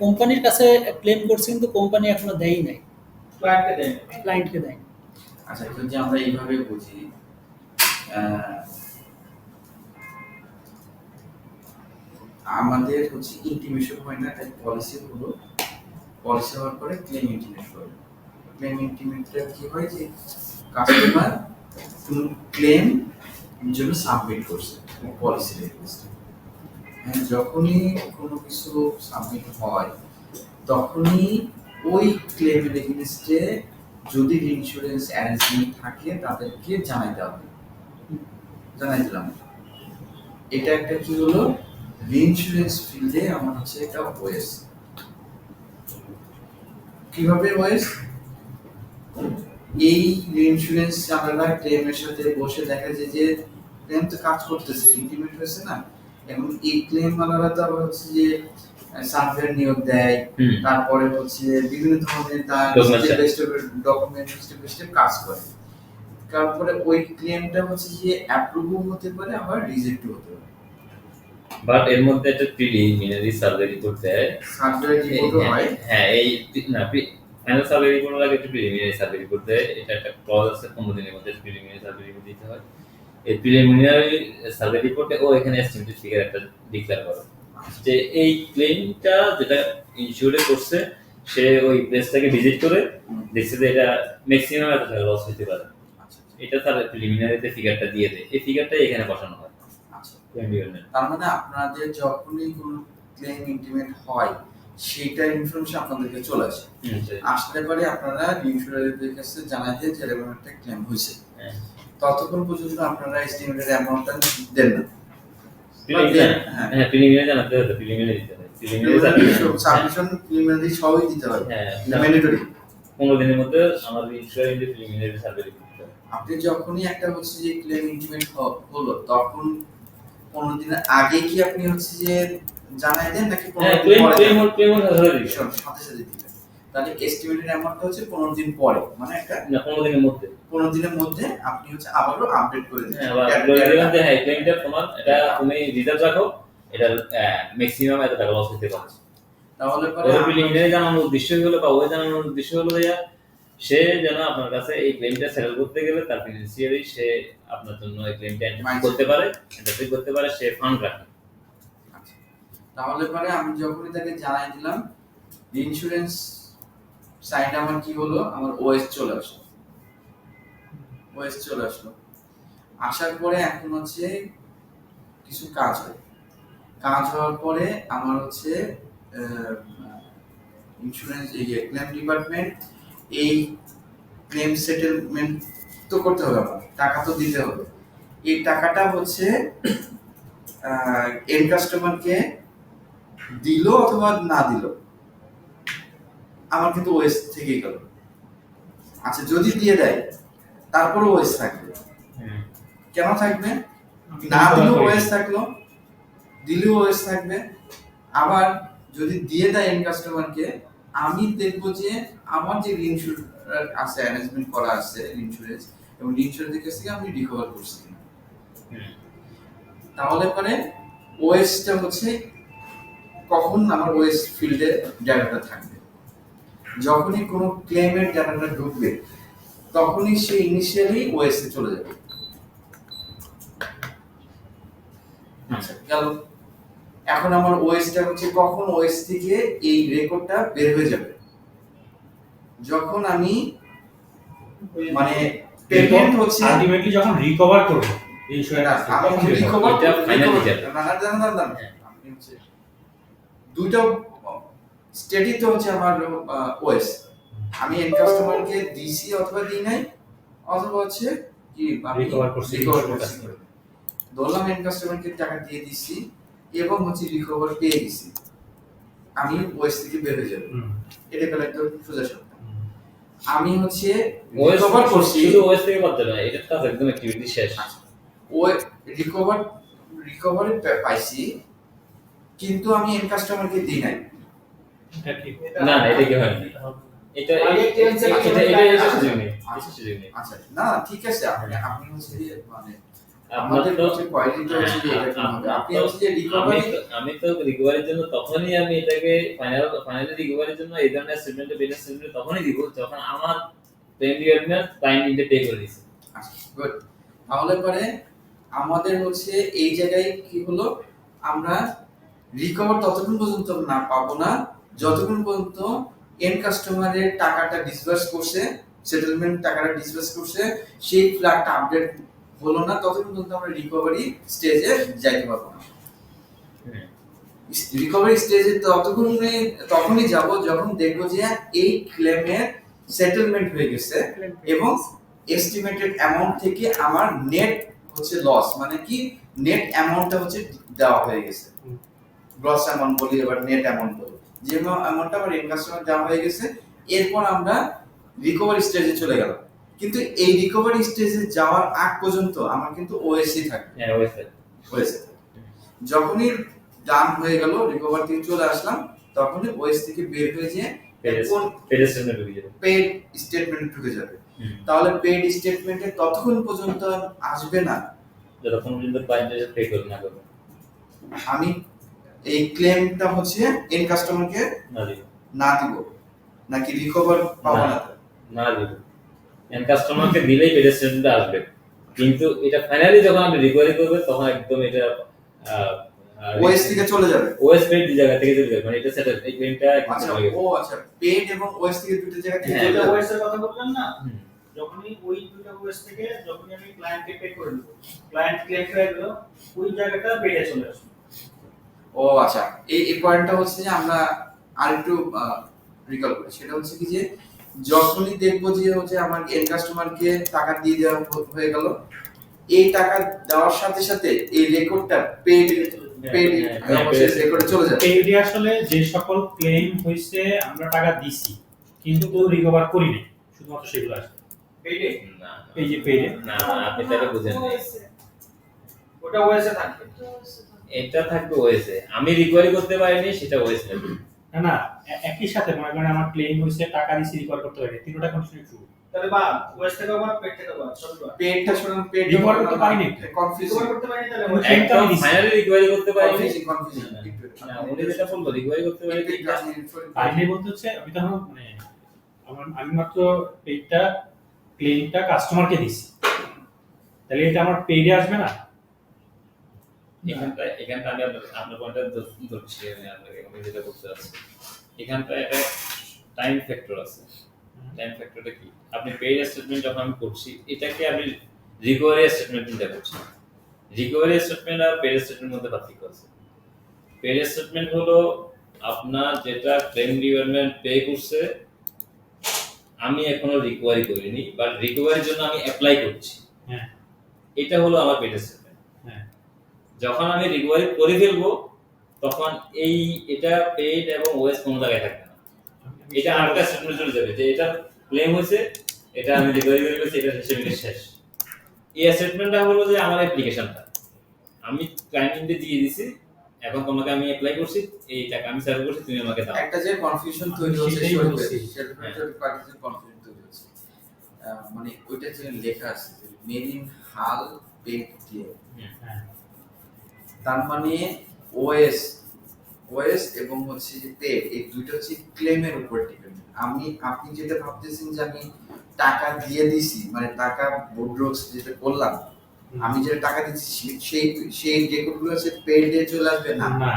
কোম্পানির কাছে ক্লেম করছে কিন্তু কোম্পানি এখনো দেয়ই নাই, ক্লায়েন্টকে দেয়। আচ্ছা, যদি আমরা এইভাবে বুঝি, আমাদের হচ্ছে ইন্টিমেশন হয় না, তাই পলিসি হলো, পলিসি হওয়ার পরে ক্লেম ইন্টিমেট করে। ক্লেম ইন্টিমেটটা কি হয় যে কাস্টমার ক্লেম জন্য সাবমিট করছে পলিসি রিকোয়েস্ট। যখনই কোনো কিছু সাবমিট হয় তখনই ওই ক্লেমের এগেইনস্টে যদি ইন্স্যুরেন্স অ্যারেঞ্জমেন্ট থাকে তাদেরকে জানাই দেওয়া হবে। জানাই দিলাম, এটা একটা কি হলো রিইন্স্যুরেন্স ফিল্ডে আমার হচ্ছে একটা ওএস। কিভাবে ওএস? এই রিইন্স্যুরেন্স আমরা ক্লেমের সাথে বসে দেখা যায় যে ক্লেম তো কাজ করতেছে, ইমপ্লিমেন্ট হয়েছে না, এখন এই ক্লেম মালারা তো আবার হচ্ছে যে সার্ভেয়ার নিয়োগ দেয়, তারপরে হচ্ছে বিভিন্ন ধরনের তার ডকুমেন্ট স্টেপ কাজ করে, তারপরে ওই ক্লেমটা হচ্ছে যে অ্যাপ্রুভও হতে পারে আবার রিজেক্টও হতে পারে। বাট এর মধ্যে একটা প্রিলিমিনারি সার্ভে রিপোর্ট দেয়। সার্ভেয়ার রিপোর্টও হয়। হ্যাঁ, এই না ফাইনাল সার্ভে রিপোর্ট লাগে, একটা প্রিলিমিনারি সার্ভে রিপোর্ট দেয়। এটা একটা ক্লজ আছে 15 দিনের মধ্যে প্রিলিমিনারি সার্ভে রিপোর্ট দিতে হয়। এই প্রিলিমিনারি সার্ভে রিপোর্টে ও এখানে এস্টিমেটেড ফিগার একটা ডিক্লেয়ার করে যে এই ক্লেমটা যেটা ইনস্যুরে করছে সে ওই প্লেসটাকে ভিজিট করে দেখছে যে এটা ম্যাক্সিমাম এত টাকা লস হতে পারে, এটা তার প্রিলিমিনারিতে ফিগারটা দিয়ে দেয়। এই ফিগারটাই এখানে বসানো হয়। আচ্ছা, ক্লেম ডিপার্টমেন্ট তার মানে আপনাদের যখনই কোনো ক্লেম ইমপ্লিমেন্ট হয় সেটা ইনফরমেশন আপনাদেরকে চলে আসে। আসলে পরে আপনারা ইন্স্যুরেন্সের কাছে জানাই দেন যে এরকম একটা ক্লেম হয়েছে। ততক্ষণ পর্যন্ত আপনারা এস্টিমেটেড অ্যামাউন্টটা দেন না। হ্যাঁ, প্রিলিমিনারি জানাতে হবে, প্রিলিমিনারি দিতে হবে, সাবমিশন প্রিলিমিনারি সবই দিতে হবে। হ্যাঁ, ম্যান্ডেটরি 15 দিনের মধ্যে আমাদের ইন্স্যুরেন্সের প্রিলিমিনারি সার্ভে রিপোর্ট দিতে হবে। আপনি যখনই একটা হচ্ছে যে ক্লেম ইমপ্লিমেন্ট হলো তখন 15 দিনের আগে কি আপনি হচ্ছে যে জানাই দেন নাকি 15 দিন পরে? সাথে সাথে দিবেন। তাহলে এস্টিমেটেড অ্যামাউন্টটা হচ্ছে 15 দিন পরে, মানে একটা না 15 দিনের মধ্যে 15 দিনের মধ্যে আপনি হচ্ছে আবারও আপডেট করে দিবেন। হ্যাঁ, আবার দিলাম যে হ্যাঁ ক্লেমটা তোমার এটা তুমি রিজার্ভ রাখো, এটা ম্যাক্সিমাম এত টাকা লস হতে পারে। তাহলে পরে ওই প্রিলিমিনারি জানানোর উদ্দেশ্য হলো বা ওই জানানোর উদ্দেশ্য হলো যে সে যেন আপনার কাছে এই ক্লেমটা সেটেল করতে গেলে তার ফিনান্সিয়ালি সে আপনার জন্য এই ক্লেমটা এন্টার করতে পারে, এন্টার করতে পারে, সে ফান্ড রাখে। তাহলে পরে আমি যখনই তাকে জানাই দিলাম ইন্স্যুরেন্স সাইড আমার কি হলো, আমার ওএস চলে আসলো। ওএস চলে আসলো, আসার পরে এখন হচ্ছে কিছু কাজ হয়। কাজ হওয়ার পরে আমার হচ্ছে ইন্স্যুরেন্স এই ক্লেম ডিপার্টমেন্ট এই ক্লেম সেটেলমেন্ট তো করতে হবে, আমার টাকা তো দিতে হবে। এই টাকাটা হচ্ছে এন্ড কাস্টমারকে দিল অথবা না দিল আমার কিন্তু ওএস থেকেই গেল। আচ্ছা, যদি দিয়ে দেয় তারপরে ওএস থাকবে। কেন থাকবে? না দিলেও ওএস থাকলো, দিলেও ওএস থাকবে। আবার যদি দিয়ে দেয় এন্ড কাস্টমারকে, আমি দেখবো যে আমার যে ইন্স্যুরেন্স আছে, অ্যারেঞ্জমেন্ট করা আছে ইন্স্যুরেন্স, এবং ইন্স্যুরেন্সের কাছ থেকে আমি রিকভার করছি কিনা। তাহলে পরে ওএসটা হচ্ছে কখন আমার ওএস ফিল্ডে ডাটাটা থাকবে, যখনই কোনো ক্লেমের ডাটাটা ঢুকবে তখনই সে ইনিশিয়ালি ওএস এ চলে যাবে। আচ্ছা, গেল। এখন আমার ওএসটা হচ্ছে কখন ওএস থেকে এই রেকর্ডটা বের হয়ে যাবে, যখন আমি মানে পেমেন্ট হচ্ছে আলটিমেটলি যখন রিকভার করব ইন্স্যুরেন্স আমি রিকভার এটা ফাইনাল হিসাব। আপনি হচ্ছে দুটো স্টেটই তো হচ্ছে আমার ওএস। আমি এন্ড কাস্টমারকে দিছি অথবা দিই নাই, অথবা হচ্ছে কি আমি রিকভার করছি। ধরলাম এন্ড কাস্টমারকে টাকা দিয়ে দিছি এবং হচ্ছে রিকভার পেয়ে গেছি, আমি ওএস থেকে বের হয়ে যাব। এটা গেল একটা সোজা শব্দ। আমি হচ্ছে রিকভার করছি, শুধু ওএস থেকে বাদ দেবে না, এটা কাজ একদম অ্যাক্টিভিটি শেষ। ওই রিকভারি পাইছি, কিন্তু আমি এন্ড কাস্টমারকে দিই নাই। না না, এটা কি হয় না, এটা সুযোগ নেই। আচ্ছা, না ঠিক আছে, আপনি হচ্ছে যে মানে আপনাদের তো কোয়ালিটিটা হচ্ছে যে এটা হবে। আপনি হচ্ছে যে রিকভারি, আমি তো রিকভারির জন্য তখনই আমি এটাকে ফাইনালি রিকভারির জন্য এই ধরনের স্টেটমেন্টে বিজনেস স্টেটমেন্ট তখনই দিব যখন আমার ক্লেম ডিপার্টমেন্ট ক্লায়েন্ট ইনটে পে করে দিয়েছে। আচ্ছা, গুড। তাহলে পরে আমাদের হচ্ছে এই জায়গায় কি হলো, আমরা রিকভার ততক্ষণ পর্যন্ত না পাবো না যতক্ষণ পর্যন্ত এন্ড কাস্টমারের টাকাটা ডিসবার্স করছে, সেটেলমেন্ট টাকাটা ডিসবার্স করছে, সেই ফ্ল্যাগটা আপডেট হলো না ততক্ষণ পর্যন্ত আমরা রিকভারি স্টেজে যাইতে পারবো না। হুম। রিকভারি স্টেজে তখনই যাব যখন দেখবো যে এই ক্লেমের সেটেলমেন্ট হয়ে গেছে এবং এস্টিমেটেড অ্যামাউন্ট থেকে আমার নেট হচ্ছে লস, মানে কি নেট অ্যামাউন্টটা হচ্ছে দেওয়া হয়ে গেছে। গ্রস অ্যামাউন্ট বলি এবার নেট অ্যামাউন্ট বলি, যে অ্যামাউন্টটা আমার এন্ড কাস্টমার দেওয়া হয়ে গেছে, এরপর আমরা রিকভারি স্টেজে চলে গেলাম। কিন্তু এই রিকভারি স্টেজে যাওয়ার আগ পর্যন্ত আমার কিন্তু ওএসসি থাকে। হ্যাঁ ওএসসি যখনই ডান হয়ে গেল, রিকভার থেকে চলে আসলাম, তখনই ওএস থেকে বের হয়ে যে পেড স্টেটমেন্ট ঢুকে যাবে। পেড স্টেটমেন্ট ঢুকে যাবে। হুম। তাহলে পেড স্টেটমেন্টে ততক্ষণ পর্যন্ত আসবে না যতক্ষণ পর্যন্ত ক্লায়েন্ট এসে পে করে না করবে, আমি এই ক্লেমটা হচ্ছে এন্ড কাস্টমারকে না দিব, না দিব, নাকি রিকভার পাবো না। না দিব। এন্ড কাস্টমারকে দিলেই পেড স্টেটমেন্ট আসবে, কিন্তু এটা ফাইনালি যখন আপনি রিকভারি করবে তখন একদম এটা ওএস থেকে চলে যাবে। ওএস পেড জায়গা থেকে চলে যাবে, মানে এটা সেটেল, এই ক্লেমটা আচ্ছা, আচ্ছা, পেড এবং ওএস থেকে দুটো জায়গা থেকে হ্যাঁ, চলে যেটা যাবে। ওএস এর কথা বললাম না, হুম। যখনই ওই দুটো ওএস থেকে যখনই আমি ক্লায়েন্টকে পে করে দেব, ক্লায়েন্ট ক্লেম করে দিল, ওই জায়গাটা পেডে চলে আসবে। ও আচ্ছা, এই পয়েন্টটা হচ্ছে যে আমরা আরেকটু রিকল করি। সেটা হচ্ছে কি যে যখনই দেখবো যে হচ্ছে আমার এন্ড কাস্টমারকে টাকা দিয়ে দেওয়া হয়ে গেল, এই টাকা দেওয়ার সাথে সাথে এই রেকর্ডটা পেড রেকর্ডে চলে যাবে। পেডে আসলে যে সকল ক্লেম হইছে আমরা টাকা দিছি কিন্তু কেউ রিকভার করি নাই, শুধুমাত্র সেগুলো আসবে পেডে। না এই যে পেডে, না আপনি তাহলে বুঝেন না, ওটা ওএস এ থাকবে। এটা থাকবে ওএস এ, আমি রিকভারি করতে পারিনি সেটা ওএস থাকবে। না না, একই সাথে মনে করেন আমার ক্লেম হইছে, টাকা দিছি, রিকভার করতে পারি, তিনটা কন্ডিশন ট্রু, তাহলে বা ওএস থেকে বা পেড থেকে বা সবগুলো পেডটা শুনুন, পেড রিকভার করতে পারিনি, কনফিউজিং রিকভার করতে পারিনি, তাহলে একদম ফাইনালি রিকভারি করতে পারিনি। কনফিউজিং না, উনি যেটা বলবো রিকভারি করতে পারিনি, পারিনি বলতে হচ্ছে আমি তখন মানে আমি মাত্র পেডটা ক্লেমটা কাস্টমারকে দিছি, তাহলে এটা আমার পেডে আসবে না। এখানটা আমি আপনার পয়েন্টটা ধরছি, আমি যেটা করতে চাচ্ছি এখানটা একটা টাইম ফ্যাক্টর আছে। টাইম ফ্যাক্টরটা কি, আপনি পেড স্টেটমেন্ট যখন আমি করছি এটাকে আমি রিকভারি স্টেটমেন্ট চিন্তা করছি। রিকভারি স্টেটমেন্ট আর পেড স্টেটমেন্টের মধ্যে পার্থক্য আছে। পেড স্টেটমেন্ট হলো আপনার যেটা ক্লেম ডিপার্টমেন্ট পে করছে, আমি এখনো রিকভারি করিনি, বাট রিকভারির জন্য আমি অ্যাপ্লাই করছি, হ্যাঁ এটা হলো আমার পেড স্টেটমেন্ট। হ্যাঁ, যখন আমি রিকভারি করে ফেলবো তখন এটা পেড এবং ওএস কোনো জায়গায় থাকবে না, এটা আরেকটা স্টেটমেন্ট চলে যাবে যে এটা ক্লেম হয়েছে, এটা আমি রিকভারি করে ফেলছি, এটা হিসেবে শেষ। এই স্টেটমেন্টটা হলো যে আমার অ্যাপ্লিকেশনটা আমি ক্লায়েন্টকে দিয়ে দিছি, এখন তোমাকে আমি অ্যাপ্লাই করছি, এই টাকা আমি সার্ভ করছি, তুমি আমাকে দাও। একটা যে কনফিউশন তৈরি হচ্ছে, সেটাই বলছি। কনফিউশন তৈরি হচ্ছে, মানে ওইটা যে লেখা আছে মেড ইন হাল পেড দিয়ে, হ্যাঁ, তার মানে ওএস এবং হচ্ছে যে পেড, এই দুইটা হচ্ছে ক্লেমের উপর ডিপেন্ড। আপনি যেটা ভাবতেছেন যে আমি টাকা দিয়ে দিছি, মানে টাকা বোর্ডরক্স যেটা করলাম, আমি যেটা টাকা দিচ্ছি সেই রেকর্ডগুলো হচ্ছে পেড দিয়ে চলে আসবে না। না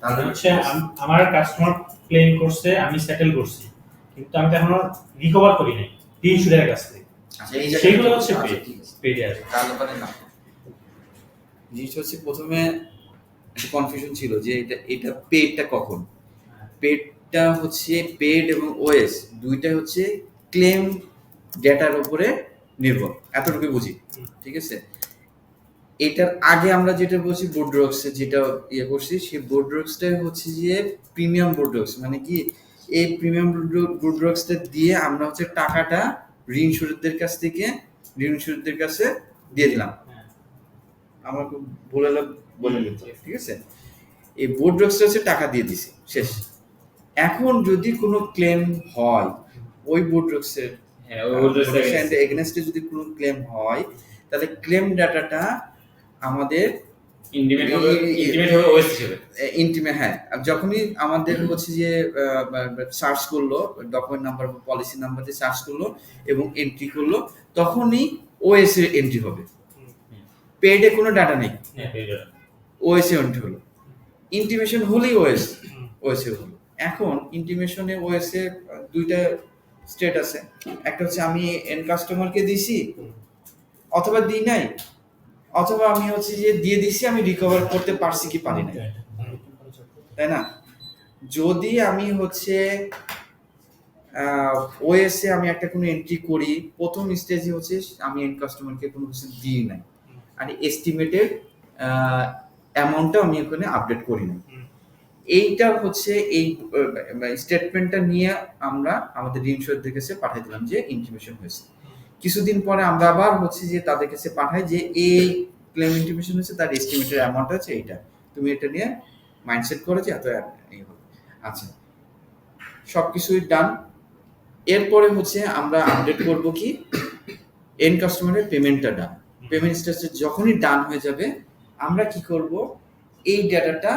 তাহলে হচ্ছে আমার কাস্টমার ক্লেম করছে, আমি সেটেল করছি, কিন্তু আমি তো এখনো রিকভার করি নাই ইন্স্যুরের কাছ থেকে, আচ্ছা, এই সেগুলো জায়গাটা হচ্ছে আচ্ছা, পেড, ঠিক আছে। পেডে আসবে। তার ব্যাপারে না, জিনিসটা হচ্ছে প্রথমে একটা কনফিউশন ছিল যে এটা পেডটা কখন। পেডটা হচ্ছে পেড এবং ওএস দুইটা হচ্ছে ক্লেম ডেটার উপরে নির্ভর, এতটুকু বুঝি, ঠিক আছে। এটার আগে আমরা যেটা বলছি বোর্ডরক্সে যেটা ইয়ে করছি, সেই বোর্ডরক্সটা হচ্ছে যে প্রিমিয়াম বোর্ডরক্স, মানে কি এই প্রিমিয়াম বোর্ডরক্সটা দিয়ে আমরা হচ্ছে টাকাটা ঋণস্বরূপদের কাছে দিয়ে দিলাম। আমাকে বলে দিতে, ঠিক আছে। এই বোর্ডরক্সটা হচ্ছে টাকা দিয়ে দিছি, শেষ। এখন যদি কোনো ক্লেম হয় ওই বোর্ডরক্সের হ্যাঁ, ওই ওটা এগেইনস্টে যদি কোনো ক্লেম হয়, তাহলে ক্লেম ডাটাটা আমাদের ইন্টিমেট হবে ওএস হিসেবে। হ্যাঁ, যখনই আমাদের হচ্ছে যে সার্চ করলো, ডকুমেন্ট নাম্বার বা পলিসি নাম্বার দিয়ে সার্চ করলো এবং এন্ট্রি করলো, তখনই ওএস এর এন্ট্রি হবে। পেডে কোনো ডাটা নেই, হ্যাঁ, পেড ওএস এ এন্ট্রি হলো। ইন্টিমেশন হলেই ওএস এ হলো। এখন ইন্টিমেশনে ওএস এ দুইটা স্টেট আছে, একটা হচ্ছে আমি এন্ড কাস্টমারকে দিছি অথবা দিই নাই, অথবা আমি হচ্ছে যে দিয়ে দিছি, আমি রিকভার করতে পারছি কি পারি না, তাই না? যদি আমি হচ্ছে ওএসএ আমি একটা কোনো এন্ট্রি করি, প্রথম স্টেজে হচ্ছে আমি এন্ড কাস্টমারকে কোনো কিছু দিই নাই, আর এস্টিমেটেড অ্যামাউন্টটা আমি ওখানে আপডেট করি না। এইটা হচ্ছে এই স্টেটমেন্টটা নিয়ে আমরা আমাদের ইন্স্যুরেন্সের কাছে পাঠিয়ে দিলাম যে ইন্টিমেশন হয়েছে। কিছুদিন পরে আমরা আবার হচ্ছে যে তাদের কাছে পাঠাই যে এই ক্লেম ইন্টিমেশন হয়েছে, তার এস্টিমেটেড অ্যামাউন্ট আছে এইটা, তুমি এটা নিয়ে মাইন্ডসেট করো যে এত এই হবে। আচ্ছা, সবকিছুই ডান। এরপরে হচ্ছে আমরা আপডেট করব কি এন্ড কাস্টমারের পেমেন্টটা ডান। পেমেন্ট স্ট্যাটাস যখনই ডান হয়ে যাবে আমরা কি করব, এই ডেটাটা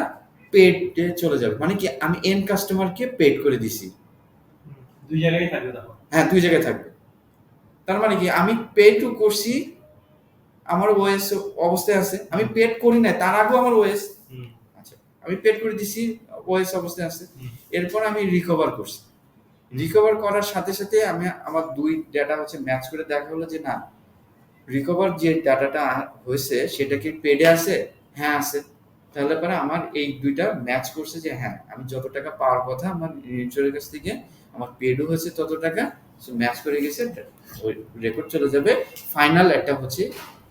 পেডে চলে যাবে, মানে কি আমি এন্ড কাস্টমারকে পেড করে দিছি। দুই জায়গায় থাকবে তখন। হ্যাঁ, দুই জায়গায় থাকবে। তার মানে কি আমি পে টু করছি, আমার ওএস অবস্থায় আছে, আমি পেড করি না তার আগেও আমার ওএস, আচ্ছা আমি পেড করে দিছি, ওএস অবস্থায় আছে। এরপর আমি রিকভার করছি, রিকভার করার সাথে সাথে আমি আমার দুই ডাটা হচ্ছে ম্যাচ করে দেখা হলো যে না, রিকভার যে ডাটাটা হয়েছে সেটা কি পেডে আছে, হ্যাঁ আছে, তাহলে পরে আমার এই দুইটা ম্যাচ করছে যে হ্যাঁ আমি যত টাকা পাওয়ার কথা আমার ইন্স্যুরের কাছ থেকে আমার পেডও হয়েছে তত টাকা, ম্যাচ করে গেছে, ওই রেকর্ড চলে যাবে। ফাইনাল একটা হচ্ছে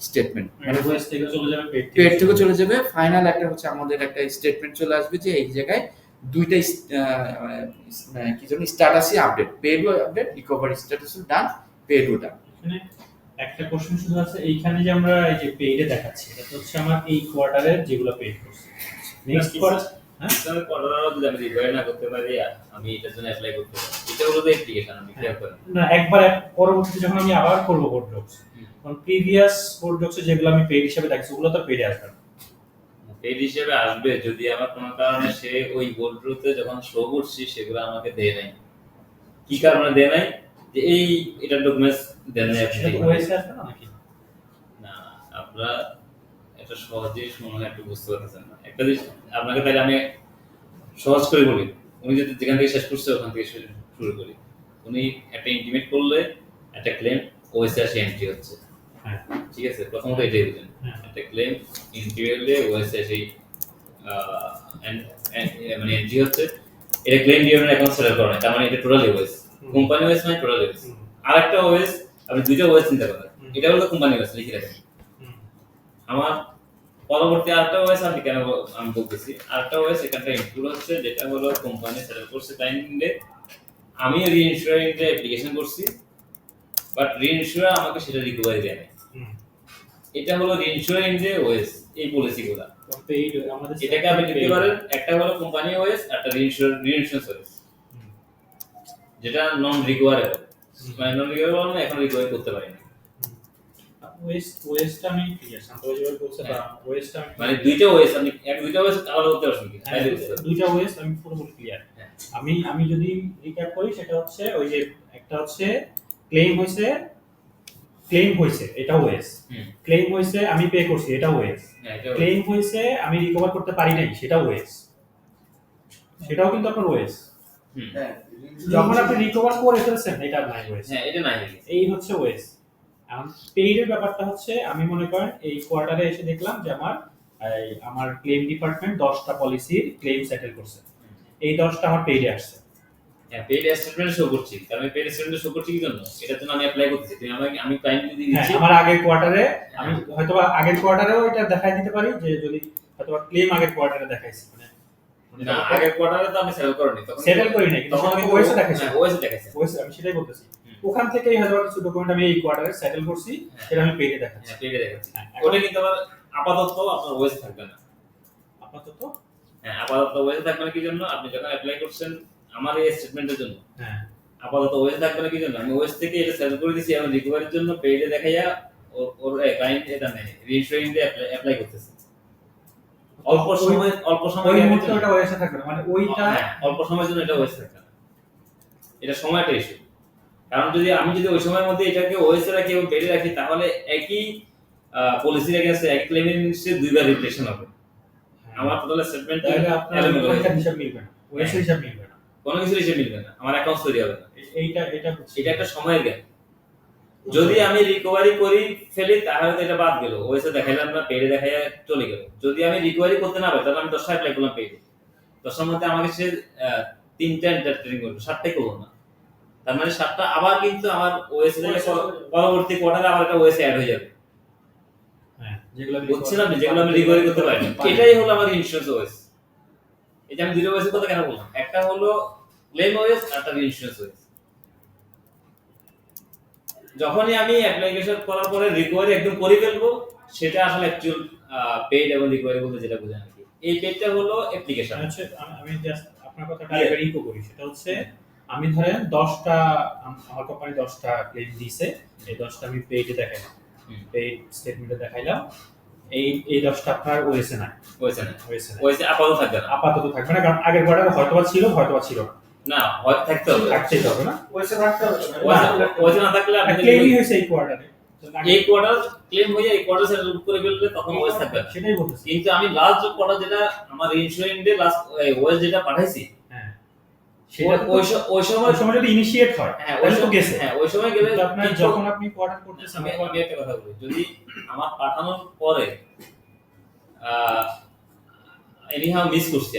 স্টেটমেন্ট, মানে ওএস থেকে চলে যাবে পেড থেকে চলে যাবে, ফাইনাল একটা হচ্ছে আমাদের একটা স্টেটমেন্ট চলে আসবে যে এই জায়গায় দুইটা কি জানি স্ট্যাটাসই আপডেট, পেডও আপডেট, রিকভারি স্ট্যাটাসও ডান, পেডও ডান। এখানে একটা কোশ্চেন শুধু আছে, এইখানে যে আমরা এই যে পেইডে দেখাচ্ছি এটা তো হচ্ছে আমার এই কোয়ার্টারের যেগুলো পেইড করছি। নেক্সট কোয়ার্টার আমি কোয়ার্টারও যদি আমি রিকভারি না করতে পারি, আমি এটার জন্য অ্যাপ্লাই করতে পারি। এটা হলো অ্যাপ্লিকেশন, আমি ক্লিয়ার করি না, একবার পরবর্তীতে যখন আমি আবার করব কোড ডক্স, কারণ প্রিভিয়াস কোড ডক্সে যেগুলো আমি পেইড হিসেবে দেখছি ওগুলো তো পেইডে আসবে না। পেইড হিসেবে আসবে যদি আমার কোনো কারণে সে ওই বোর্ডরুতে যখন শো করছি সেগুলো আমাকে দেয় নাই। কি কারণে দেয় নাই, যে এই এটা ডকুমেন্টস দেন নাই আপনি, সেটা ওএস আসবে না নাকি? না আপনারা এটা সহজেই মনে হয় একটু বুঝতে পারতেছেন না। একটা জিনিস আপনাকে তাহলে আমি সহজ করে বলি, উনি যদি যেখান থেকে শেষ করছে ওখান থেকে শুরু করি। উনি একটা ইন্টিমেট করলে একটা ক্লেম ওএসএ আসে এন্ট্রি হচ্ছে, হ্যাঁ ঠিক আছে, প্রথমত এটাই বুঝেন। একটা ক্লেম এন্ট্রি হলে ওএসএ সেই মানে এন্ট্রি হচ্ছে, এটা ক্লেম ডিউরেশন অ্যাকাউন্ট সেটেল করে, তার মানে এটা টোটালি ওএস, কোম্পানি ওএস মানে টোটালি ওএস। আরেকটা ওএস, আপনি দুইটা ওএস চিন্তা করেন, এটা হলো কোম্পানি ওএস, লিখে রাখেন। আমার পরবর্তী আরেকটা ওএস আমি কেন আমি বলতেছি, আরেকটা ওএস এখানটা ইনক্লুড হচ্ছে, যেটা হলো কোম্পানি সেটেল করছে টাইমে, আমি রিইনস্যুরেন্সে অ্যাপ্লিকেশন করছি, বাট রিইনস্যুরার আমাকে সেটা রিকভারি দেয় না। এটা হলো রিইনস্যুরেন্সে ওএস, এই পলিসিগুলো পেইড আমাদের এটাকে আপনি লিখতে পারেন, একটা হলো কোম্পানি ওএস, একটা রিইনস্যুরেন্স ওএস, যেটা নন রিকভারেবল, মানে নন রিকভারেবল মানে এখন রিকভারি করতে পারি না। ওএসটা আমি ক্লিয়ার, শান্ত যেভাবে বলছে বা ওএসটা মানে দুইটা ওএস, আপনি দুইটা ওএস আলাদা করতে পারছেন কি? তাই বুঝতে দুইটা ওএস আমি পুরোপুরি ক্লিয়ার। আমি যদি রিক্যাপ করি সেটা হচ্ছে ওই যে একটা হচ্ছে ক্লেম হয়েছে এটা ওএস, ক্লেম হয়েছে আমি পে করছি এটা ওএস, ক্লেম হয়েছে আমি রিকভার করতে পারি নাই সেটা ওএস, সেটাও কিন্তু আপনার ওএস। যখন আপনি রিকভার করে ফেলছেন এটা নাই ওএস, হ্যাঁ এটা নাই, এই হচ্ছে ওএস। এখন পেইডের ব্যাপারটা হচ্ছে আমি মনে করেন এই কোয়ার্টারে এসে দেখলাম যে আমার ক্লেম ডিপার্টমেন্ট 10টা পলিসির ক্লেম সেটেল করছে, এই 10টা আমার পেইডে আসছে। হ্যাঁ পেইড স্টেটমেন্ট শো করছি, কারণ আমি পেইড স্টেটমেন্ট শো করছি কি জন্য, এটার জন্য আমি অ্যাপ্লাই করতেছি। তুমি আমাকে আমি ক্লায়েন্ট যদি দিচ্ছি আমার আগের কোয়ার্টারে আমি হয়তোবা আগের কোয়ার্টারেও এটা দেখাই দিতে পারি যে যদি হয়তোবা ক্লেম আগের কোয়ার্টারে দেখাইছি, মানে না আগের কোয়ার্টারে তো আমি সেটেল করিনি, তখন সেটেল করি নাই, কিন্তু আমি ওএসে দেখাইছি, ওএসে দেখাইছি, ওএসে আমি সেটাই বলতেছি। ওখান থেকেই হয়তো কিছু ডকুমেন্ট আমি এই কোয়ার্টারে সেটেল করছি, সেটা আমি পেইডে দেখাচ্ছি। হ্যাঁ পেইডে দেখাচ্ছি, ওটা কিন্তু আমার আপাতত আপনার ওএসে থাকবে না। আপাতত হ্যাঁ আপাতত ওএসে থাকবে না কি জন্য, আপনি যখন অ্যাপ্লাই করছেন আমার এই স্টেটমেন্টের জন্য, হ্যাঁ আপাতত ওএসে থাকবে না কি জন্য, আমি ওএস থেকে এটা সেটেল করে দিয়েছি, এবং রিকভারির জন্য পেইডে দেখাইয়া ওর ক্লায়েন্ট এটা নেই, রিইনস্যুরেন্সে অ্যাপ্লাই করতেছে। অল্প সময় ওই মুহূর্তে ওটা ওএসে থাকবে না, মানে ওইটা অল্প সময়ের জন্য এটা ওএসে থাকবে না, এটা সময়টা ইস্যু। কারণ আমি যদি ওই সময়ের মধ্যে এটাকে ওএসএ রাখি এবং পেডে রাখি, তাহলে একই পলিসির এগেইনস্টে একই ক্লেমের নিচে দুইবার রিপ্লেশন হবে। আমার টোটাল স্টেটমেন্ট তাহলে আপনার হিসাব মিলবে না, ওএসএ হিসাব মিলবে না, কোনো কিছু হিসাব মিলবে না, আমার অ্যাকাউন্ট তৈরি হবে না। এটা এটা একটা সময়ের গ্যাপ। যদি আমি রিকভারি করি ফেলি তাহলে তো এটা বাদ গেল, ওয়েসে দেখাইলাম না, পেডে দেখাই চলে গেল। যদি আমি রিকভারি করতে না পারি তাহলে আমি 10টা অ্যাপ্লাই করলাম পেডে, 10টার মধ্যে আমাকে সে 3টা ট্রেনিং করবে, 7টাই করবো না। তার মানে 7টা আবার কিন্তু আমার ওয়েসে পরবর্তী কোয়ার্টারে আবার একটা ওয়েসে অ্যাড হয়ে যাবে। হ্যাঁ, যেগুলো বুঝছিলাম না, যেগুলো আমি রিকভারি করতে পারি না। এটাই হলো আমার ইন্স্যুরেন্স ওয়েস। এই যে আমি দুটো ওয়েসের কথা কেন বললাম, একটা হলো ক্লেম ওয়েস আর একটা ইন্স্যুরেন্স ওয়েস। যখনই আমি অ্যাপ্লিকেশন করার পরে রিকভারি একদম করে ফেলবো, সেটা আসলে অ্যাকচুয়াল পেইড এবং রিকভারি বলতে যেটা বোঝায় আর কি। এই পেইডটা হলো অ্যাপ্লিকেশন। হচ্ছে আমি জাস্ট আপনার কথাটা আরেকবার ইকো করি। সেটা হচ্ছে আমি ধরেন 10টা আমার কোম্পানি 10টা ক্লেম দিয়েছে, এই 10টা আমি পেইডে দেখাইলাম, পেইড স্টেটমেন্টে দেখাইলাম, এই 10টা আপনার ওয়েসে নাই, ওয়েসে না, ওয়েসে নাই, ওয়েসে আপাতত থাকবে না, আপাতত থাকবে না, কারণ আগের কোয়ার্টারে হয়তোবা ছিল না, না হয় থাকতে হবে, থাকতেই হবে না, ওয়েসে রাখতে হবে ওয়েসে না থাকলে আপনি ক্লেমই হয়েছে এই কোয়ার্টারে, এই কোয়ার্টার ক্লেম হয়ে এই কোয়ার্টার সেটা লুট করে ফেললে তখন ওয়েস থাকবে না। সেটাই বলতেছি। কিন্তু আমি লাস্ট যে কোয়ার্টার যেটা আমার ইন্স্যুরেন্সে লাস্ট ওয়েস যেটা পাঠাইছি, হ্যাঁ, সেটা ওই সময় যদি ইনিশিয়েট হয় হ্যাঁ ওই তো গেছে। হ্যাঁ ওই সময় গেলে কিন্তু আপনার যখন আপনি কোয়ার্টার করতেছেন, আমি একটা কথা বলি, যদি আমার পাঠানোর পরে এনিহাউ মিস করছি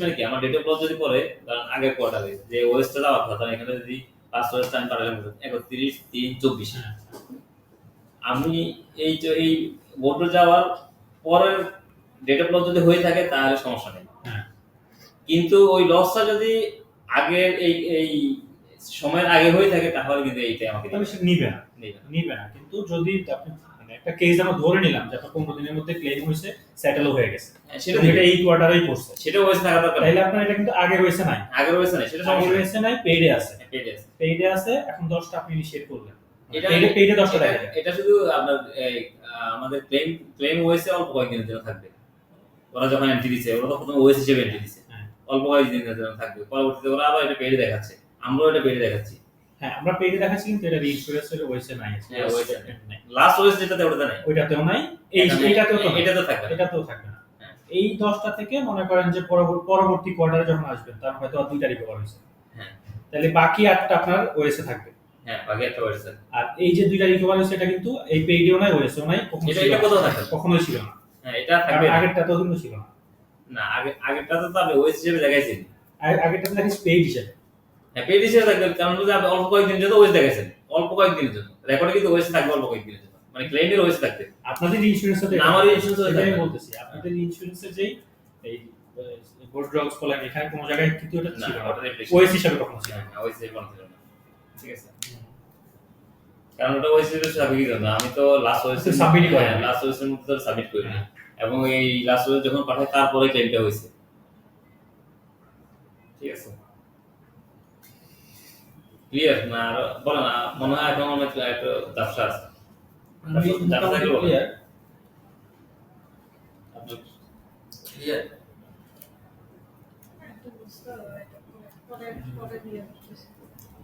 মানে কি, আমার ডেট অফ বার্থ যদি পরে কারণ আগের কোয়ার্টারে যে ওয়েস্টটা যাওয়ার কথা, এখানে যদি লাস্ট ওয়েস্ট আমি পাঠালাম 31/3/24, আমি এই বোর্ডে যাওয়ার পরের ডেট অফ বার্থ যদি হয়ে থাকে তাহলে সমস্যা নেই। কিন্তু ওই লসটা যদি আগের এই সময়ের আগে হয়ে থাকে তাহলে কিন্তু এইটা আমাকে নিবে না। কিন্তু যদি আপনি মানে একটা কেস আমরা ধরে নিলাম যে আপনার 15 দিনের মধ্যে ক্লেম হয়েছে, সেটেলও হয়ে গেছে, সেটা এটা এই কোয়ার্টারেই পড়ছে, সেটা ওয়েস থাকা দরকার, তাইলে আপনার এটা কিন্তু আগের হয়েছে নাই, সেটা আগের হয়েছে নাই, পেইডে আছে, পেইডে আছে। এখন 10টা আপনি ইনিশিয়েট করলেন, এটা পেইডে 10টা দেখা যায়। এটা শুধু আপনার আমাদের ক্লেম ওয়েসে অল্প কয়েকদিনের জন্য থাকবে। ওরা যখন এন্ট্রি দিচ্ছে, ওরা তো প্রথমে ওয়েস হিসেবে এন্ট্রি দিচ্ছে, অল্প কয়েকদিনের জন্য থাকবে। পরবর্তীতে ওরা আবার এটা পেইডে দেখাচ্ছে, আমরাও এটা পেইডে দেখাচ্ছি। হ্যাঁ, আমরা পেইডে দেখাচ্ছি, কিন্তু এটা ইন্স্যুরেন্সের ওয়েসে নাই, লাস্ট ওয়েস যেটাতে ওটাতে নাই, ওইটাতেও নাই, এটাতেও থাকবে না। এই 10টা থেকে মনে করেন যে পরবর্তী কোয়ার্টারে যখন আসবেন তার হয়তো 2টা রিকভার হয়েছে, তাহলে বাকি 8টা আপনার ওয়েসে থাকবে। বাকি একটা ওয়েসে। আর এই যে 2টা রিকভার হয়েছে এটা কিন্তু এই পেইডেও নাই, ওয়েসেও নাই, এটা কোথাও থাকবে, কখনোই ছিল না। এটা থাকবে, আগেরটাতেও কিন্তু ছিল না। না আগেরটাতে তো আপনি ওয়েস হিসেবে দেখাইছেন, আগেরটাতে দেখাইছি পেইড হিসেবে। পেইড হিসেবে থাকবে, কারণ যদি আপনি অল্প কয়েকদিনের জন্য ওয়েস দেখাইছেন, অল্প কয়েকদিনের জন্য রেকর্ডে কিন্তু ওয়েস থাকবে অল্প কয়েকদিনের জন্য, মানে ক্লেমের ওয়েস থাকবে। আপনাদের ইন্স্যুরেন্সে আমার ইন্স্যুরেন্সে আমি বলতেছি, আপনাদের ইন্স্যুরেন্সে যেই এই গোল্ড ড্রাগস বলেন, এখানে কোনো জায়গায় কিন্তু এটা ছিল না, ওয়েস হিসেবে কখনো ছিল না, ওয়েস হিসেবে কখনো ছিল না। ঠিক আছে, কারণ ওটা ওয়েস হিসেবে সাবমিট করতে, আমি তো লাস্ট ওয়েস সাবমিট করি, লাস্ট ওয়েসের মধ্যে তো সাবমিট করি না, এবং এই লাস্ট ওয়েস যখন পাঠাই তারপরে ক্লেমটা হয়েছে। ঠিক আছে, ক্লিয়ার না? আর বলে না, মনে হয় এখন অনেক একটা ব্যবসা আছে, ক্লিয়ার।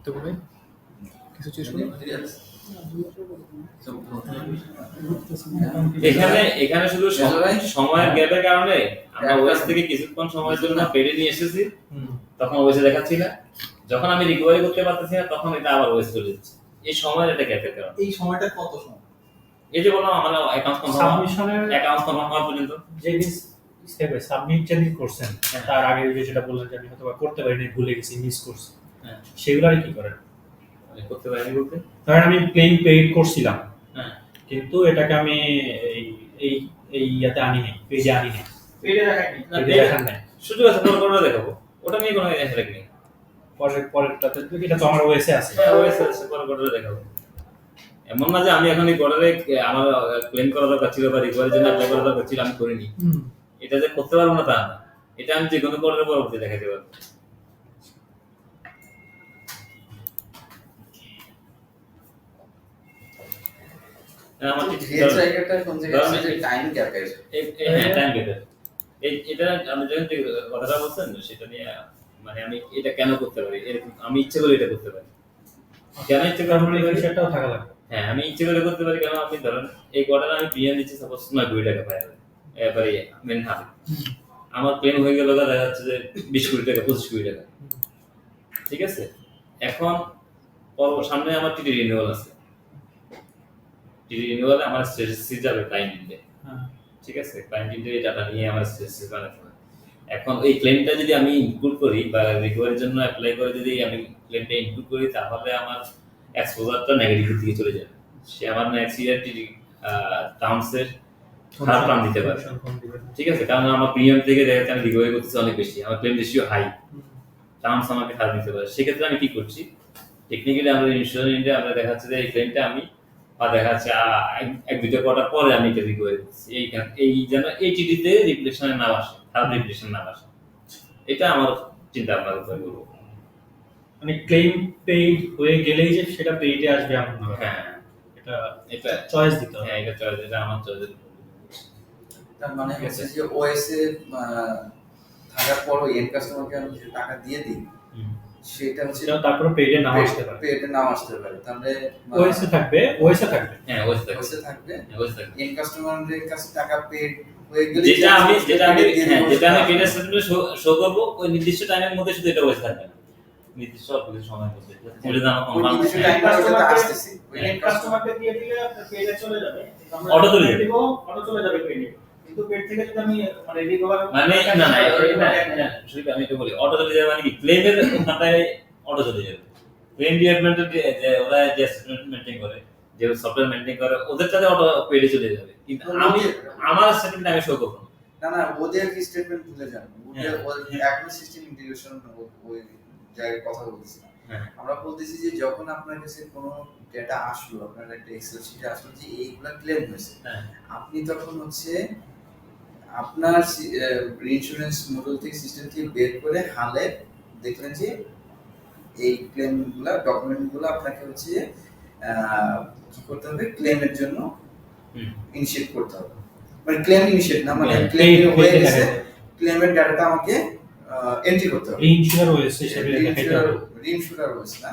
তো ভাই কিছু চেষ্টা করুন। এখানে শুধু সময়ের গ্যাপের কারণে আমরা ওয়েস থেকে কিছুক্ষণ সময়ের জন্য পেডে নিয়ে এসেছি, তখন ওয়েসে দেখাচ্ছি না, যখন আমি রিকভারি করতে পারতেছি না তখন এটা আবার ওয়েস চলে যাচ্ছে। এই সময়ের একটা গ্যাপের কারণে। এই সময়টা কত সময়? এই যে বললাম আমার অ্যাকাউন্ট কনফার্ম হওয়া পর্যন্ত, যে স্টেপে সাবমিট যেদিন করছেন তার আগে যেটা বললেন যে আমি হয়তো করতে পারিনি, ভুলে গেছি, মিস করছি, সেগুলো আর কি করেন? করতে পারিনি বলতে ধরেন আমি ক্লেম পেইড করছিলাম, কিন্তু এটাকে আমি এই ইয়াতে আনি নাই, পেজে আনি নাই, পেডে রাখাই না, দেখান নাই, সুযোগ আছে পরে করে দেখাবো, ওটা নিয়ে কোনো এসে নেই। পরেরটাতে এটা তো আমার ওয়েসে আছে, ওয়েসে আছে, পরে করে দেখাবো। এমন না যে আমি এখন এই কোয়ার্টারে আমার ক্লেম করা দরকার ছিল বা রিকভারির জন্য অ্যাপ্লাই করা দরকার ছিল, আমি করিনি। এটা যে করতে পারবো না তা না, এটা আমি যে কোনো কোয়ার্টারে পরবর্তী দেখাতে পারবো। আমার টাইম গ্যাপের এটা আমি যখন যে কথাটা বলছেন সেটা নিয়ে, মানে আমি এটা কেন করতে পারি, এরকম আমি ইচ্ছে করে এটা করতে পারি, কেন ইচ্ছে করে সেটাও থাকা লাগবে। হ্যাঁ, আমি ইচ্ছে করে করতে পারি, কারণ আপনি ধরেন এই কোয়ার্টারে আমি প্রিমিয়াম দিচ্ছি সাপোজ 90 টাকা পাই, এবারে মেন হাতে আমার ক্লেম হয়ে গেল দেখা যাচ্ছে যে 20 কোটি টাকা 25 কোটি টাকা। ঠিক আছে, এখন সামনে আমার টিটি রিনিউয়াল আছে, টিডি রিনিউয়ালে আমার স্ট্রেটেজি যাবে ক্লায়েন্ট ইন্ডে, হ্যাঁ। ঠিক আছে, ক্লায়েন্ট ইন্ডে এই ডাটা নিয়ে আমার স্ট্রেটেজি বানাতে হবে। এখন এই ক্লেমটা যদি আমি ইনক্লুড করি বা রিকভারির জন্য অ্যাপ্লাই করে যদি আমি ক্লেমটা ইনক্লুড করি, তাহলে আমার এক্সপোজারটা নেগেটিভের দিকে চলে যাবে। সে আমার নেক্সট ইয়ার টিডি টার্মসের খারাপ প্ল্যান দিতে পারে, ঠিক আছে, কারণ আমার প্রিমিয়াম থেকে দেখা যাচ্ছে আমি রিকভারি করতেছি অনেক বেশি, আমার ক্লেম রেশিও হাই, টার্মস আমাকে খারাপ দিতে পারে। সেক্ষেত্রে আমি কি করছি, টেকনিক্যালি আমরা ইন্স্যুরেন্স ইন্ডিয়া আমরা দেখা যাচ্ছে যে এই ক্লেমটা আমি বা দেখা যাচ্ছে এক দুটো কোয়ার্টার পরে আমি এটা রিকভারি করছি, এই যেন এই টিডিতে রিপ্লেশনে না আসে, খারাপ রিপ্লেশন না আসে, এটা আমার চিন্তা ভাবনা করতে হবে। মানে ক্লেম পেইড হয়ে গেলেই যে সেটা পেইডে আসবে এমন না। হ্যাঁ, এটা এটা চয়েস দিতে হবে। হ্যাঁ, এটা চয়েস, এটা আমার চয়েস। তার মানে হচ্ছে যে ওএস এ থাকার পরও এন্ড কাস্টমারকে আমি যে টাকা দিয়ে দিই, সেটা হচ্ছে সেটা তারপরে পেইডে নাও আসতে পারে। পেটে নাও আসতে পারে, তাহলে ওএসএ থাকবে, ওএসএ থাকবে। হ্যাঁ, ওইটা ওএস এ থাকবে, ওইটা থাকবে। এন্ড কাস্টমারের কাছে টাকা পেড হয়ে গেলে যেটা আমি পেডের সার্টিফিকেট শো করব, ওই নির্দিষ্ট টাইমের মধ্যে শুধু এটা ওয়েস থাকবে না, নির্দিষ্ট অল্প সময়ের মধ্যে যেটা আমার কনফার্ম আসতেছি ওই এন্ড কাস্টমারকে দিয়ে দিলে আপনার পেইডে চলে যাবে, অটো চলে যাবে, অটো চলে যাবে পেইডে। কিন্তু পেইড থেকে যদি আমি মানে রিকভার মানে না শুধু আমি তো বলি অটো চলে যাবে মানে কি ক্লেমের ওখানটায় অটো চলে যাবে। ক্লেম ডিপার্টমেন্টের যে ওরা যে স্টেটমেন্ট মেইনটেইন করে, যে সফটওয়্যার মেইনটেইন করে, ওদের সাথে অটো পেইডে চলে যাবে, কিন্তু আমি আমার স্টেটমেন্ট আমি শো করব না ওদের কি স্টেটমেন্ট ভুলে যান, ওদের এখন সিস্টেম ইন্টিগ্রেশন ওই জায়গায় কথা বলতেছি। আমরা বলতেছি যে যখন আপনার কাছে কোনো ডেটা আসলো, আপনার একটা এক্সেল শিটে আসলো যে এইগুলা ক্লেম হয়েছে, আপনি তখন হচ্ছে আপনার ইন্স্যুরেন্স মডেল থেকে সিস্টেম থেকে বের করে হালে দেখলেন যে এই ক্লেমগুলা ডকুমেন্টগুলো আপনাকে হচ্ছে কি করতে হবে, ক্লেমের জন্য ইনিশিয়েট করতে হবে, মানে ক্লেম ইনিশিয়েট না, মানে ক্লেম হয়ে গেছে, ক্লেমের ডাটাটা আমাকে এন্ট্রি করতে হবে। রিইনসুরার ওএসএ হিসেবে দেখাইতে হবে। রিইনসুরার ওএস না,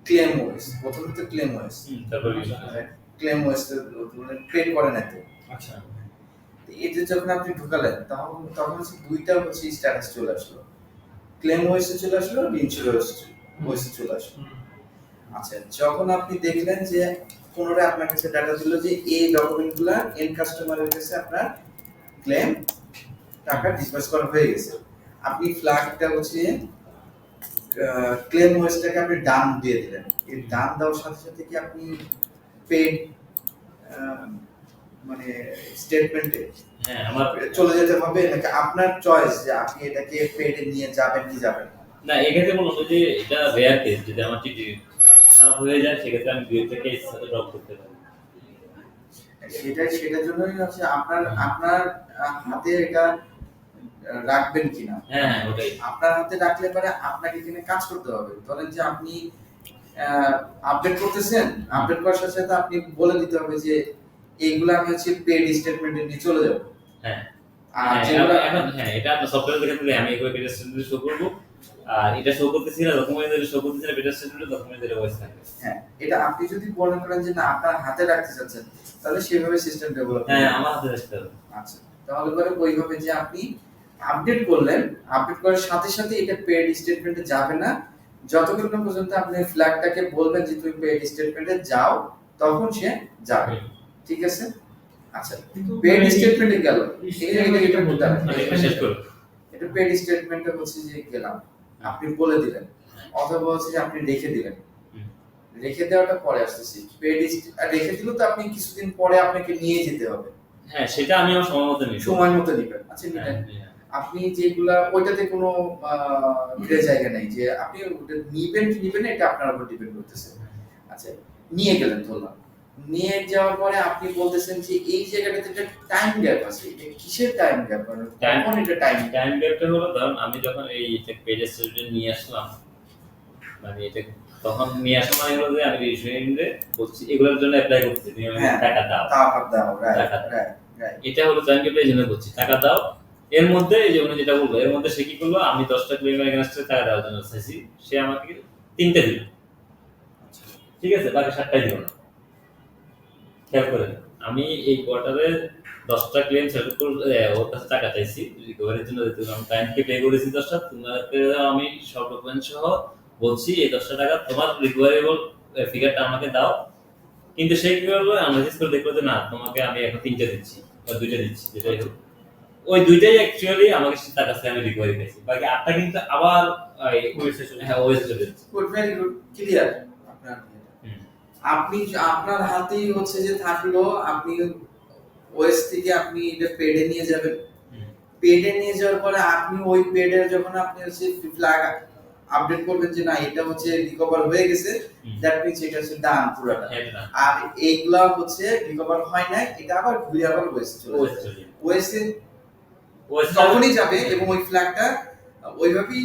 ক্লেম ওএস, প্রথমত ক্লেম ওএস, তারপর ক্লেম ওএস মানে ক্রিয়েট করে না তো। আচ্ছা, এটা যখন আপনি ঢুকালেন তখন হচ্ছে দুইটা হচ্ছে স্ট্যাটাস চলে আসলো, ক্লেম ওএস চলে আসলো, রিইনসুরার ওএস চলে আসলো। আচ্ছা, যখন আপনি দেখলেন যে পুনরায় আপনার কাছে ডাটা দিল যে এই ডকুমেন্টগুলো এন্ড কাস্টমারের কাছে আপনার ক্লেম টাকা ডিসবার্স করা হয়ে গেছে, আপনি ফ্ল্যাগটা হচ্ছে ক্লেম ওয়েস্টটাকে আপনি ডান দিয়ে দিলেন। এই ডান দেওয়ার সাথে সাথে কি আপনি পেড মানে স্টেটমেন্টে হ্যাঁ আমার চলে যেতে হবে, নাকি আপনার চয়েস যে আপনি এটাকে পেডে নিয়ে যাবেন কি যাবেন না? এক্ষেত্রে বলবো যে এটা রেয়ার কেস, যদি আমার টিটি খারাপ হয়ে যায় সেক্ষেত্রে আমি দুই থেকে এর সাথে ড্রপ করতে পারি। সেটার জন্যই হচ্ছে আপনার হাতে এটা রাখবেন কিনা। হ্যাঁ ওটাই, আপনার হাতে রাখলে পরে আপনাকে এখানে কাজ করতে হবে। ধরেন যে আপনি আপডেট করতেছেন, আপডেট করার সাথে সাথে আপনি বলে দিতে হবে যে এইগুলো আমি হচ্ছে পেড স্টেটমেন্টে নিয়ে চলে যাব। হ্যাঁ আর এখন হ্যাঁ এটা আপনার সফটওয়্যার ক্ষেত্রে আমি এগুলো পেড স্টেটমেন্ট শো করব, আর এটা শো করতেছি না ডকুমেন্টে শো করতেছি না, পেড স্টেটমেন্টে ডকুমেন্টে ওয়াইজ থাকবে। হ্যাঁ, এটা আপনি যদি মনে করেন যে না আপনার হাতে রাখতে চাচ্ছেন, তাহলে সেভাবে সিস্টেম ডেভেলপ হ্যাঁ আমার হাতে রাখতে হবে। আচ্ছা, তাহলে পরে ওইভাবে যে আপনি আপডেট করলেন, আপডেট করার সাথে সাথে এটা পেড স্টেটমেন্টে যাবে না, যতক্ষণ না পর্যন্ত আপনি ফ্ল্যাগটাকে বলবেন যে তুমি পেড স্টেটমেন্টে যাও, তখন সে যাবে। ঠিক আছে? আচ্ছা, পেড স্টেটমেন্টে গেল, এটা বলতে হবে এটা শেষ করব। এটা পেড স্টেটমেন্টে হচ্ছে যে গেলাম, আপনি বলে দিলেন, অথবা হচ্ছে যে আপনি রেখে দিলেন। রেখে দেওয়াটা পরে আসতেছি, পেড রেখে দিলে তো আপনি কিছুদিন পরে আপনাকে নিয়ে যেতে হবে। হ্যাঁ সেটা আমি আমার সময় মতো নিব, সময় মতো নিবেন। আচ্ছা, নিবেন আপনি যেগুলা ওইটাতে কোনো গ্রে জায়গা নেই যে আপনি ওটা নিবেন কি নিবেন না, এটা আপনার উপর ডিপেন্ড করতেছে। আচ্ছা, নিয়ে গেলেন, ধরলাম নিয়ে যাওয়ার পরে আপনি বলতেছেন যে এই জায়গাটাতে একটা টাইম গ্যাপ আছে, এটা কিসের টাইম গ্যাপ? কোন এটা টাইম গ্যাপটা হলো ধরুন আমি যখন এই পেজ স্টেটমেন্ট নিয়ে আসলাম, মানে এটা তখন নিয়ে আসা মানে হলো যে আমি রেজিস্ট্রেশনে বলছি এগুলোর জন্য অ্যাপ্লাই করতেছি, তুমি আমাকে টাকা দাও, টাকা দাও, টাকা দাও। রাইট। এটা হলো টাইম গ্যাপের জন্য বলছি টাকা দাও। এর মধ্যে এই যে উনি যেটা বললো, এর মধ্যে সে কি করলো, আমি 10টা ক্লেমের এগেইনস্টে টাকা দেওয়ার জন্য চাইছি, সে আমাকে 3টা দিল, ঠিক আছে, বাকি 7টাই দিল না। খেয়াল করেন, আমি এই কোয়ার্টারে 10টা ক্লেম সেটেল করে ওর কাছে টাকা চাইছি রিকভারির জন্য, আমি টাইমকে পে করেছি 10টা, তোমাকে আমি সব ডকুমেন্ট সহ বলছি এই 10টা টাকা তোমার রিকভারেবল ফিগারটা আমাকে দাও, কিন্তু সে কি করলো অ্যানালাইসিস করে দেখলো যে না তোমাকে আমি এখন 3টা দিচ্ছি বা 2টা দিচ্ছি যেটাই হোক ওই 2টাই অ্যাকচুয়ালি আমাকে তার কাছে আমি রিকভারি পেয়েছি বাকি 8টা কিন্তু আবার ওএসএ চলে যাচ্ছে গুড, ভেরি গুড, ক্লিয়ার। আপনি আপনার হাতেই হচ্ছে যে থাকলো, আপনি ওএস থেকে আপনি এটা পেডে নিয়ে যাবেন। পেডে নিয়ে যাওয়ার পরে আপনি ওই পেডের যখন আপনি হচ্ছে ফ্ল্যাগ আপডেট করবেন যে না এটা হচ্ছে রিকভার হয়ে গেছে, দ্যাট মিন্স এটা হচ্ছে ডান পুরোটা। আর এইগুলা হচ্ছে রিকভার হয় না, এটা আবার ঘুরে আবার ওএস চলে যাবে। ওএস তখনই যাবে এবং ওই ফ্ল্যাগটা ওইভাবেই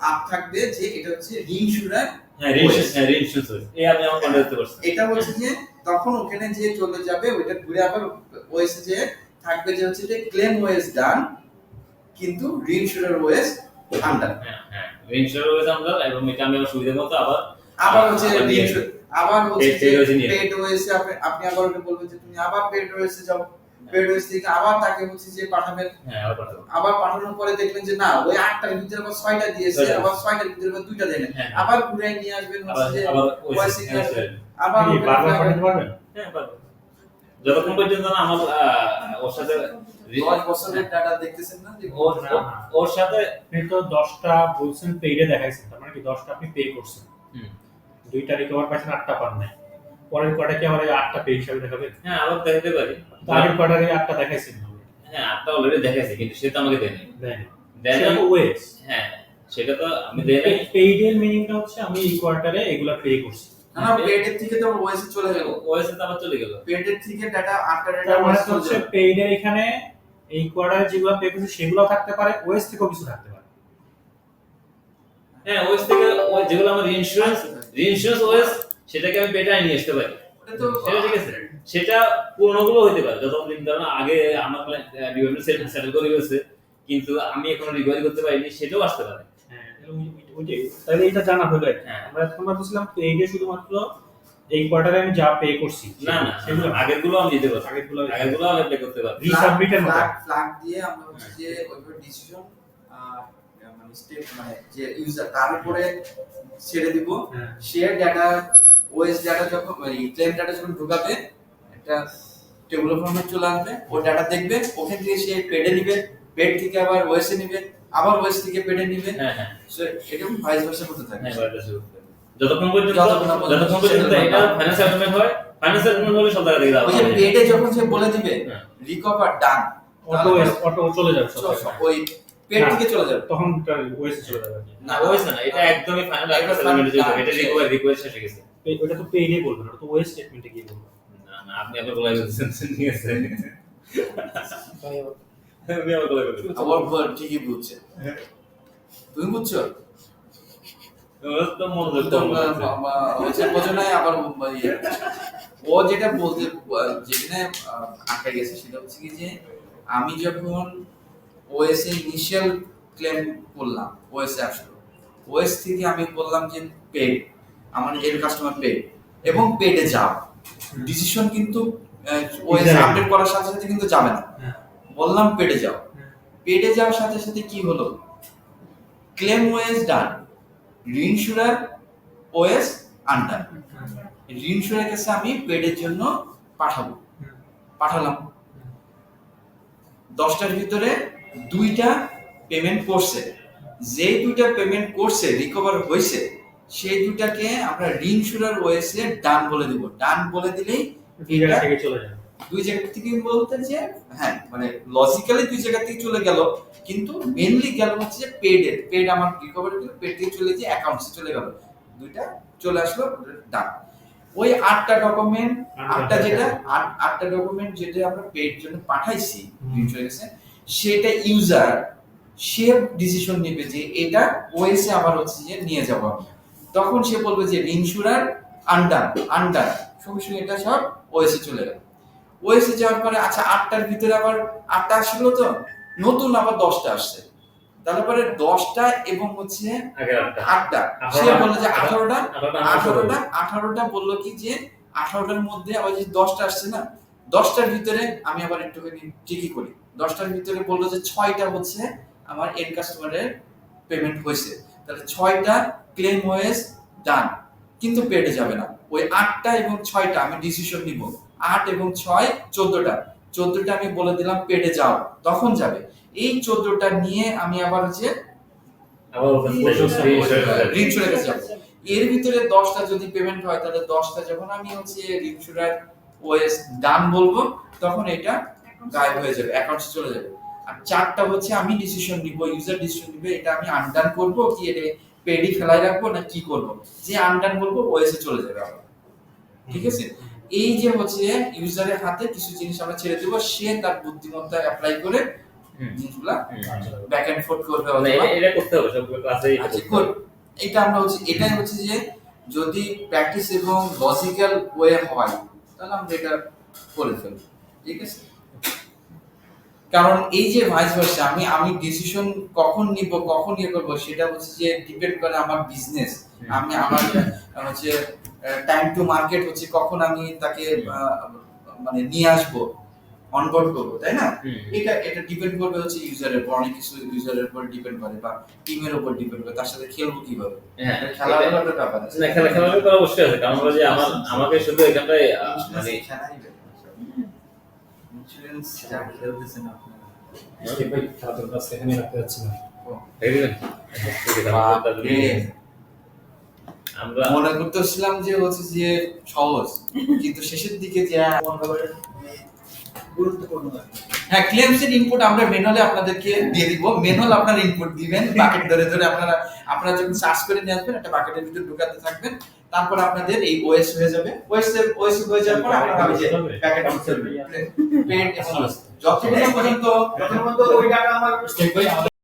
আপ থাকবে যে এটা হচ্ছে রিইনস্যুরার। এটা হচ্ছে যে তখন ওখানে যে চলে যাবে ওইটা ঘুরে আবার ওএস যে থাকবে যে হচ্ছে যে ক্লেম ওএস ডান কিন্তু রিইনস্যুরার ওএস আন্ডার। রিইনস্যুরার ওএস আন্ডার এবং এটা আমি আমার সুবিধা মতো আবার হচ্ছে আবার হচ্ছে পেড ওএস আপনি আবার ওটা বলবেন যে তুমি আবার পেড ওএস যাও, পেড ওএস থেকে আবার তাকে হচ্ছে যে পাঠাবেন। আবার পাঠানোর পরে দেখলেন যে না ওই 8টার ভিতরে আবার 6টা দিয়েছে, আবার 6টার ভিতরে আবার 2টা দেন, আবার ঘুরে নিয়ে আসবেন হচ্ছে যে ওএস নিয়ে আসবেন আবার বারবার পাঠাতে পারবেন। পারবেন যতক্ষণ পর্যন্ত না আমার ওর সাথে 10 বছরের ডাটা দেখতেছেন না যে ওর সাথে আপনি তো 10টা বলছেন পেইডে দেখাইছেন, তার মানে কি 10টা আপনি পে করছেন, 2টা রিকভার পাইছেন, 8টা পান নাই, পরের কোয়ার্টারে কি আবার 8টা পে হিসাবে দেখাবেন? হ্যাঁ আবার দেখাতে পারি। আগের কোয়ার্টারে 8টা দেখাইছেন, হ্যাঁ 8টা অলরেডি দেখাইছে কিন্তু সেটা আমাকে দেয়নি। সেটা তো ওয়েস। হ্যাঁ সেটা তো আমি দেই নাই। পেইডের মিনিংটা হচ্ছে আমি এই কোয়ার্টারে এগুলা পে করছি। না পেডের থেকে তো ওএস চলে গেল, ওএস তো আবার চলে গেল, পেডের থেকে ডাটা 8টা ডাটা তার মানে হচ্ছে পেইডের এখানে এই কোয়ার্টারে যেগুলো পে করছি সেগুলো থাকতে পারে, ওএস থেকেও কিছু থাকতে পারে। হ্যাঁ ওএস থেকে ওই যেগুলো আমার রিইনস্যুরেন্স ওএস সেটাকে আমি পেটে নিয়ে আসতে পারি। ওটা তো সেটা ঠিক আছে, সেটা পুরনোগুলো হইতে পারে যতদিন ধরুন আগে আমার ডিভিডেন্ড সেটেল করে গেছে কিন্তু আমি এখনো রিকভারি করতে পারিনি, সেটাও আসতে পারে। হ্যাঁ ওইটাই, তাহলে এটা জানা হলো। হ্যাঁ আমরা বলছিলাম পেইডে শুধুমাত্র এই কোয়ার্টারে আমি যা পে করছি না না সেগুলো আগেরগুলো আমি দিতে পারি, আগেরগুলো আমি পে করতে পারি। রিসাবমিটের মতো ফ্ল্যাগ দিয়ে আমরা হচ্ছে যে ওইভাবে ডিসিশন মানে স্টেপ মানে যে ইউজার তার উপরে ছেড়ে দিব। শেয়ার ডাটা ওএস ডাটা যখন মানে ক্লেম ডাটা যখন ঢোকাবে একটা টেবিল ফরম্যাট চলে আসবে, ওই ডাটা দেখবে, ওখান থেকে সে পেডে নিবে, পেড থেকে আবার ওএস এ নিবে, আবার ওএস থেকে পেডে নিবে। হ্যাঁ হ্যাঁ সো এরকম ভাইস ভার্সা করতে থাকে। হ্যাঁ ভাইস ভার্সা করতে যতক্ষণ পর্যন্ত এটা ফাইন্যান্স সেটেলমেন্ট হয়, ফাইন্যান্স সেটেলমেন্ট হলে সব জায়গা থেকে দাও। ওই যে পেডে যখন সে বলে দিবে রিকভার ডান, অটো চলে যাবে ওই পেড থেকে চলে যাবে, তখন ওএস চলে যাবে। না ওএস না, এটা একদমই ফাইনাল সেটেলমেন্টে যেতে হবে, এটা রিকোয়েস্ট শেষ হয়ে গেছে। ওটা তো পেইডে বলবেন, ওটা তো ওএস স্টেটমেন্টে গিয়ে বলবেন। না না আপনি আবার বলে দিয়েছেন, ঠিক আছে আমি আবার বলে দিয়েছি আবার ঠিকই বুঝছে, তুমি বুঝছো ওর তো মনোযোগ তো কম আছে। বোঝো নাই আবার ও যেটা বলতে যেখানে আটকে গেছে সেটা হচ্ছে কি যে আমি যখন ওএস এ ইনিশিয়াল ক্লেম করলাম, ওএস এ আসলো, ওএস থেকে আমি বললাম যে পেড, আমার এর কাস্টমার পেড এবং পেডে যাও, ডিসিশন কিন্তু ওএস আপডেট করার সাথে সাথে কিন্তু যাবে না, বললাম পেডে যাও, পেডে যাওয়ার সাথে সাথে কি হলো, ক্লেম ওএস ডান, রিইনস্যুরার ওএস আন্ডার, রিইনস্যুরার কাছে আমি পেডের জন্য পাঠালাম, 10টার ভিতরে 2টা পেমেন্ট করছে, যে 2টা পেমেন্ট করছে রিকভার হয়েছে সেই 2টাকে আমরা রিইনস্যুরার ওএস এ ডান বলে দেব, ডান বলে দিলেই দুই জায়গা থেকে চলে যাবে। দুই জায়গা থেকে বলতে যে হ্যাঁ মানে লজিক্যালি দুই জায়গা থেকে চলে গেল, কিন্তু মেইনলি গেল হচ্ছে যে পেড আমার রিকভারি করে পেড থেকে চলে যে অ্যাকাউন্টসে চলে গেল, 2টা চলে আসলো ডান। ওই 8টা ডকুমেন্ট, 8টা ডকুমেন্ট যেটা আমরা পেড জন্য পাঠাইছি ইন্স্যুরেন্সে, সেটা ইউজার সে ডিসিশন নেবে যে এটা ওএস এ আবার হচ্ছে যে নিয়ে যাব আমি, তখন সে বলবে যে ইনস্যুরার আন্ডার সঙ্গে সঙ্গে এটা সব ওএস এ চলে গেল। ওএস এ যাওয়ার পরে আচ্ছা 8টার ভিতরে আবার 8টা আসলো, তো নতুন আবার 10টা আসছে, তারপরে 10টা এবং হচ্ছে 8টা, সে বললো যে 18টা বললো কি যে 18টার মধ্যে আবার যে 10টা আসছে না, 10টার ভিতরে আমি আবার একটুখানি ঠিকই করি, 10টার ভিতরে বললো যে 6টা হচ্ছে আমার এন্ড কাস্টমারের পেমেন্ট হয়েছে, তাহলে 6টা ক্লেম ওএস ডান কিন্তু পেডে যাবে না, ওই 8টা এবং 6টা আমি ডিসিশন নিব, 8 এবং 6 14টা আমি বলে দিলাম পেডে যাও, তখন যাবে। এই 14টা নিয়ে আমি আবার হচ্ছে আবার রিনস্যুরের কাছে যাবো। এর ভিতরে 10টা যদি পেমেন্ট হয় তাহলে 10টা যখন আমি হচ্ছে রিনস্যুরার ওএস ডান বলবো তখন এটা গায়েব হয়ে যাবে, অ্যাকাউন্টে চলে যাবে। আর 4টা হচ্ছে আমি ডিসিশন নিব, ইউজার ডিসিশন নিবে, এটা আমি আনডান করব কি এটা পেডি ফেলাই রাখবো না কি করব। যে আনডান বলবো ওএস এ চলে যাবে আবার, ঠিক আছে। এই যে হচ্ছে ইউজারের হাতে কিছু জিনিস আমরা ছেড়ে দেব, সে তার বুদ্ধিমত্তা অ্যাপ্লাই করে জিনিসগুলা ব্যাক এন্ড ফোর্থ করবে। এটা করতে হবে সব ক্লাসে। এটা আমরা হচ্ছে এটাই হচ্ছে যে যদি প্র্যাকটিস এবং লজিক্যাল ওয়ে হয় তাহলে আমরা এটা করে ফেলবো, ঠিক আছে। কারণ এই যে ভাইস ভার্সা আমি ডিসিশন কখন নিব কখন ইয়ে করব সেটা হচ্ছে যে ডিপেন্ড করে আমার বিজনেস, আমি আমার হচ্ছে টাইম টু মার্কেট হচ্ছে কখন আমি তাকে মানে নিয়ে আসবো, অনবোর্ড করবো, তাই না। এটা ডিপেন্ড করবে হচ্ছে ইউজারের উপর, অনেক কিছু ইউজারের উপর ডিপেন্ড করে বা টিমের উপর ডিপেন্ড করে, তার সাথে খেলবো কিভাবে। হ্যাঁ, খেলাধুলার একটা ব্যাপার আছে, না খেলাধুলা তো অবশ্যই আছে, কারণ হলো যে আমাকে শুধু এখানটায় মানে ইন্স্যুরেন্স যা খেলতেছেন আপনারা ভাই খেলাধুলার কাছে এখানে রাখতে যাচ্ছি না। আমরা মনে করতেছিলাম যে হচ্ছে যে সহজ, কিন্তু শেষের দিকে যে গুরুত্বপূর্ণ লাগে। হ্যাঁ, ক্লেমস এর ইনপুট আমরা ম্যানুয়ালি আপনাদেরকে দিয়ে দিব, ম্যানুয়াল আপনারা ইনপুট দিবেন, বাকেট ধরে ধরে আপনারা যখন সার্চ করে নিয়ে আসবেন একটা বাকেটের ভিতর ঢুকাতে থাকবেন, তারপর আপনাদের এই ওএস হয়ে যাবে। ওএস হয়ে যাওয়ার পর আপনারা ওই যে প্যাকেট পেড এবং যতক্ষণ পর্যন্ত ওই টাকা আমার